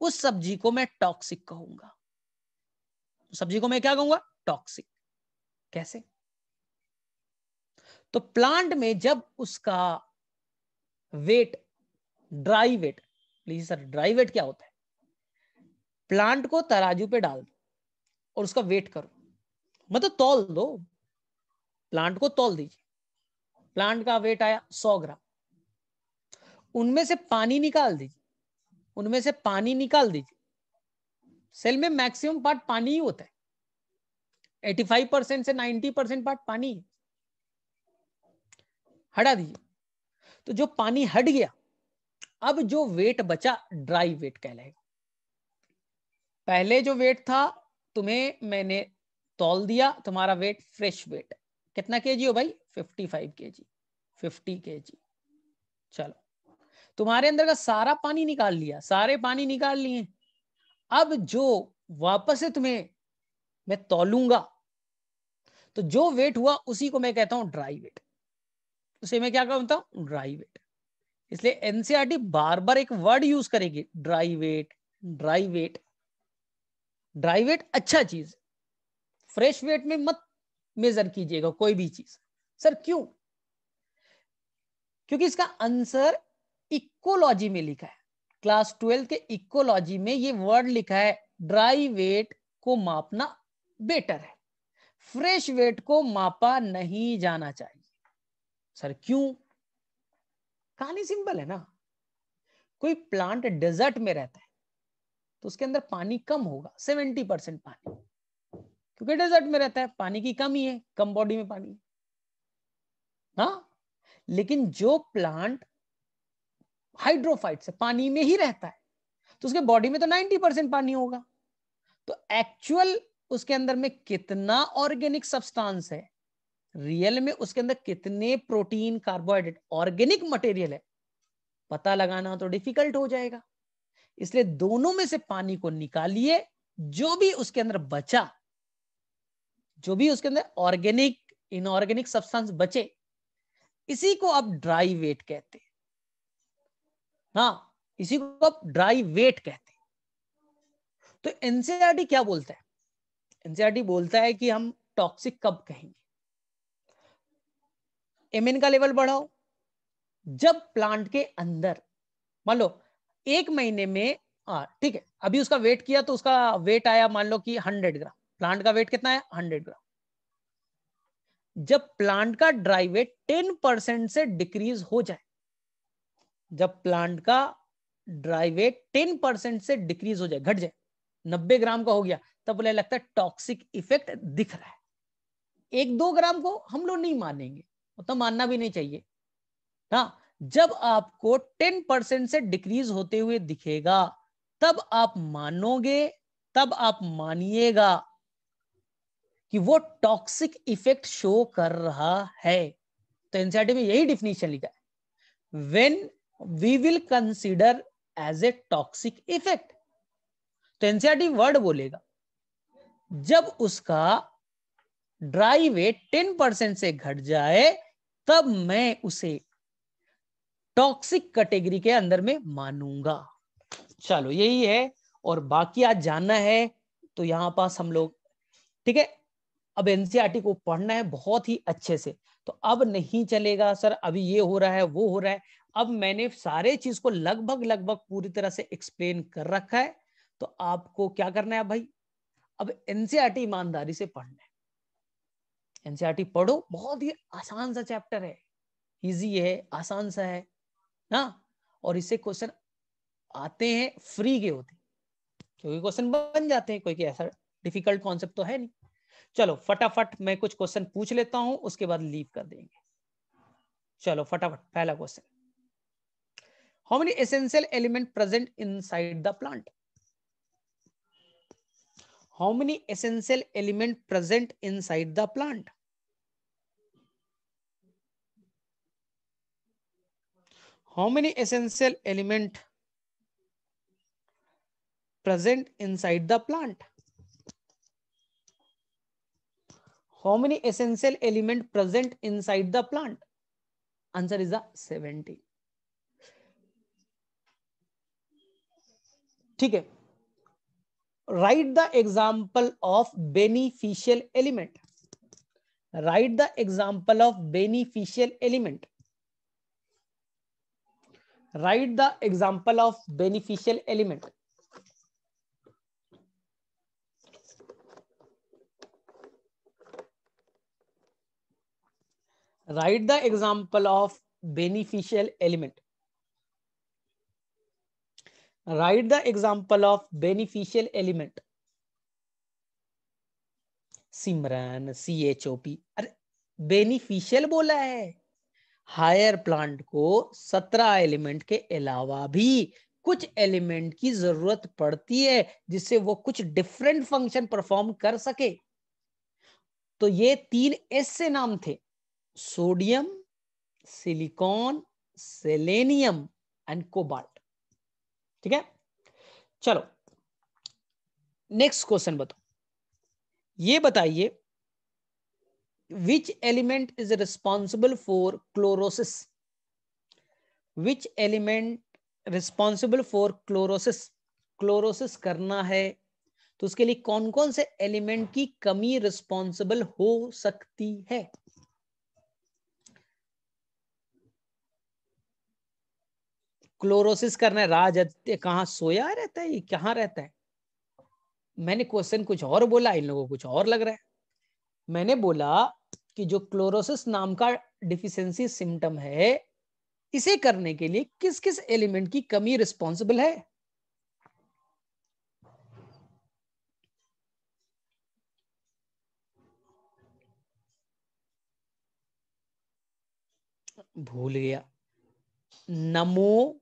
उस सब्जी को मैं टॉक्सिक कहूंगा। सब्जी को मैं क्या कहूंगा? टॉक्सिक। कैसे? तो प्लांट में जब उसका weight, dry weight, please sir dry weight क्या होता है? प्लांट को तराजू पे डाल दो और उसका वेट करो, मतलब तौल दो, प्लांट को तौल दीजिए, प्लांट का वेट आया 100 ग्राम, उनमें से पानी निकाल दीजिए, उनमें से पानी निकाल दीजिए, सेल में मैक्सिमम पार्ट पानी ही होता है, 85% से 90% पार्ट पानी है, हटा दीजिए। तो जो पानी हट गया, अब जो वेट बचा ड्राई वेट कहलाएगा। पहले जो वेट था तुम्हें मैंने तौल दिया, तुम्हारा वेट फ्रेश वेट कितना केजी हो भाई? 55 केजी, 50 केजी। चलो तुम्हारे अंदर का सारा पानी निकाल लिया, सारे पानी निकाल लिए, अब जो वापस से तुम्हें मैं तौलूंगा, तो जो वेट हुआ उसी को मैं कहता हूं ड्राई वेट, उसे मैं क्या कहता हूं? Dry weight. इसलिए एनसीईआरटी बार बार एक वर्ड यूज करेगी, dry weight, dry weight. Dry weight अच्छा चीज, फ्रेश वेट में मत मेजर कीजिएगा कोई भी चीज। सर क्यों? क्योंकि इसका आंसर इकोलॉजी में लिखा है, क्लास 12 के इकोलॉजी में ये वर्ड लिखा है, ड्राई वेट को मापना बेटर है, फ्रेश वेट को मापा नहीं जाना चाहिए। सर क्यों? कहानी सिंपल है ना, कोई प्लांट डेजर्ट में रहता है तो उसके अंदर पानी कम होगा, 70% पानी, क्योंकि डेजर्ट में रहता है, पानी की कमी है, कम बॉडी में पानी है। हाँ, लेकिन जो प्लांट हाइड्रोफाइट से पानी में ही रहता है तो उसके बॉडी में तो 90% पानी होगा, तो एक्चुअल उसके अंदर में कितना ऑर्गेनिक सब्सटेंस है, रियल में उसके अंदर कितने प्रोटीन, कार्बोहाइड्रेट, ऑर्गेनिक मटेरियल है, पता लगाना तो डिफिकल्ट हो जाएगा। इसलिए दोनों में से पानी को निकालिए, जो भी उसके अंदर बचा, जो भी उसके अंदर ऑर्गेनिक, इनऑर्गेनिक सब्सटेंस बचे, इसी को आप ड्राई वेट कहते हैं। हाँ, इसी को आप ड्राई वेट कहते हैं। तो एनसीईआरटी क्या बोलता है? एनसीईआरटी बोलता है कि हम टॉक्सिक कब कहेंगे? एमएन का लेवल बढ़ाओ, जब प्लांट के अंदर मान लो 1 महीने में, ठीक है, अभी उसका वेट किया तो उसका वेट आया मान लो कि 100 ग्राम, प्लांट का वेट कितना है? 100 ग्राम। जब प्लांट का ड्राई वेट 10% से डिक्रीज हो जाए, जब प्लांट का ड्राई वेट 10% से डिक्रीज हो जाए, घट जाए, 90 ग्राम का हो गया, तब बोले लगता है टॉक्सिक इफेक्ट दिख रहा है। 1-2 ग्राम को हम लोग नहीं मानेंगे, तो मानना भी नहीं चाहिए। हाँ, जब आपको 10% से डिक्रीज होते हुए दिखेगा, तब आप मानोगे, तब आप मानिएगा कि वो टॉक्सिक इफेक्ट शो कर रहा है। तो एनसीईआरटी में यही डिफिनीशन लिखा है, when we will consider as a toxic effect. तो एनसीईआरटी वर्ड बोलेगा जब उसका ड्राई वेट 10% से घट जाए तब मैं उसे टॉक्सिक कैटेगरी के अंदर में मानूंगा। चलो यही है, और बाकी आज जानना है तो यहां पास हम लोग, ठीक है। अब एनसीईआरटी को पढ़ना है बहुत ही अच्छे से। तो अब नहीं चलेगा सर अभी ये हो रहा है वो हो रहा है, अब मैंने सारे चीज को लगभग लगभग पूरी तरह से एक्सप्लेन कर रखा है। तो आपको क्या करना है भाई, अब एनसीईआरटी ईमानदारी से पढ़ना है। एनसीईआरटी पढ़ो, बहुत ही आसान सा चैप्टर है, इजी है, आसान सा है ना। और इससे क्वेश्चन आते हैं, फ्री के होते हैं, क्योंकि क्वेश्चन बन जाते हैं, कोई ऐसा डिफिकल्ट कॉन्सेप्ट तो है नहीं। चलो फटाफट मैं कुछ क्वेश्चन पूछ लेता हूं, उसके बाद लीव कर देंगे। चलो फटाफट पहला question, how many essential element present inside the plant? How many essential element present inside the plant? How many essential element present inside the plant? How many essential element present inside the plant? Answer is the 70. ठीक है, write the example of beneficial element. Write the example of beneficial element. Write the example of beneficial element. Write the example of beneficial element. Write the example of beneficial element. Simran CHOP, अरे बेनिफिशियल बोला है। हायर प्लांट को 17 एलिमेंट के अलावा भी कुछ एलिमेंट की जरूरत पड़ती है जिससे वो कुछ डिफरेंट फंक्शन परफॉर्म कर सके। तो ये 3 एस से नाम थे, sodium, silicon, selenium and cobalt. ठीक है, चलो नेक्स्ट क्वेश्चन बताओ, ये बताइए which element is responsible for chlorosis? Which element responsible for chlorosis? Chlorosis करना है तो उसके लिए कौन कौन से एलिमेंट की कमी रिस्पॉन्सिबल हो सकती है? क्लोरोसिस करना है, राज कहां सोया रहता है, ये कहां रहता है? मैंने क्वेश्चन कुछ और बोला, इन लोगों को कुछ और लग रहा है। मैंने बोला कि जो क्लोरोसिस नाम का डिफिशियंसी सिम्टम है, इसे करने के लिए किस किस एलिमेंट की कमी रिस्पॉन्सिबल है? भूल गया, नमो,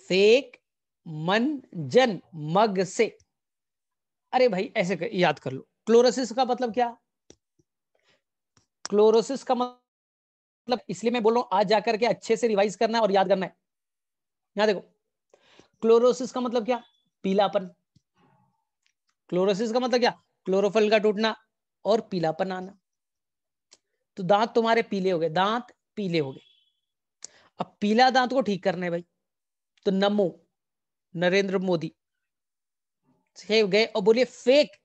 फेक, मंजन, मग से। अरे भाई ऐसे याद कर लो, क्लोरोसिस का मतलब क्या? क्लोरोसिस का मतलब, इसलिए मैं बोल रहा हूं आज जाकर के अच्छे से रिवाइज करना है और याद करना है। यहां देखो, क्लोरोसिस का मतलब क्या? पीलापन। क्लोरोसिस का मतलब क्या? क्लोरोफिल का टूटना और पीलापन आना। तो दांत तुम्हारे पीले हो गए, दांत पीले हो गए। अब पीला दांत को ठीक करना है भाई, तो नमो, नरेंद्र मोदी से गए और बोलिए फेक।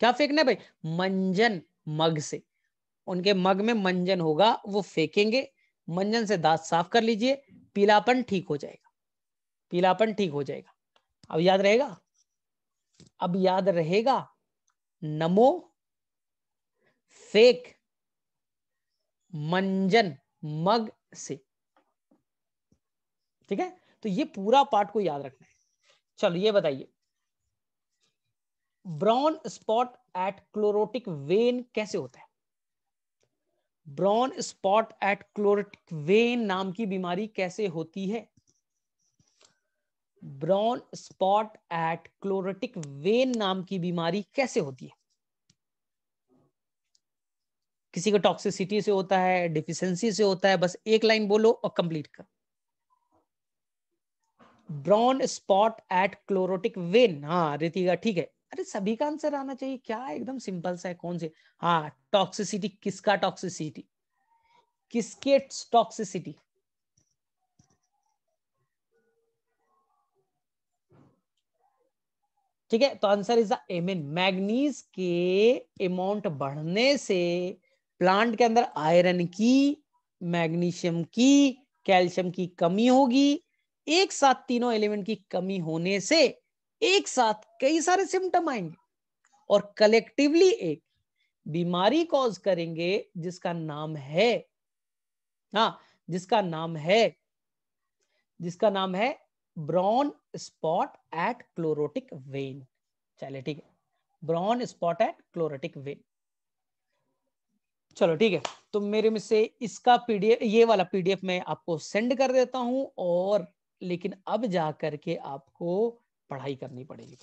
क्या फेंकना है भाई? मंजन, मग से। उनके मग में मंजन होगा, वो फेंकेंगे, मंजन से दांत साफ कर लीजिए, पीलापन ठीक हो जाएगा। पीलापन ठीक हो जाएगा। अब याद रहेगा? अब याद रहेगा, नमो, फेक, मंजन, मग से। ठीक है, तो ये पूरा पार्ट को याद रखना है। चलो ये बताइए, brown spot at chlorotic vein कैसे होता है? Brown spot at chlorotic vein नाम की बीमारी कैसे होती है? Brown spot at chlorotic vein नाम की बीमारी कैसे होती है? किसी को टॉक्सिसिटी से होता है, डिफिशियंसी से होता है, बस एक लाइन बोलो और कंप्लीट कर। Brown spot at chlorotic vein, हाँ रितिका ठीक है। अरे सभी का आंसर आना चाहिए क्या, एकदम सिंपल सा है। कौन से? हाँ टॉक्सिसिटी, किसका टॉक्सिसिटी, किसके टॉक्सिसिटी? ठीक है, तो answer is the M N. Manganese के अमाउंट बढ़ने से प्लांट के अंदर आयरन की, मैग्नीशियम की, कैल्शियम की कमी होगी। एक साथ तीनों एलिमेंट की कमी होने से एक साथ कई सारे सिम्टम आएंगे और कलेक्टिवली एक बीमारी कॉज करेंगे जिसका नाम है, हाँ जिसका नाम है brown spot at chlorotic vein. चले ठीक है, brown spot at chlorotic vein. चलो ठीक है, तो मेरे में से इसका पीडीएफ, ये वाला पीडीएफ मैं आपको सेंड कर देता हूं, और लेकिन अब जा करके आपको पढ़ाई करनी पड़ेगी।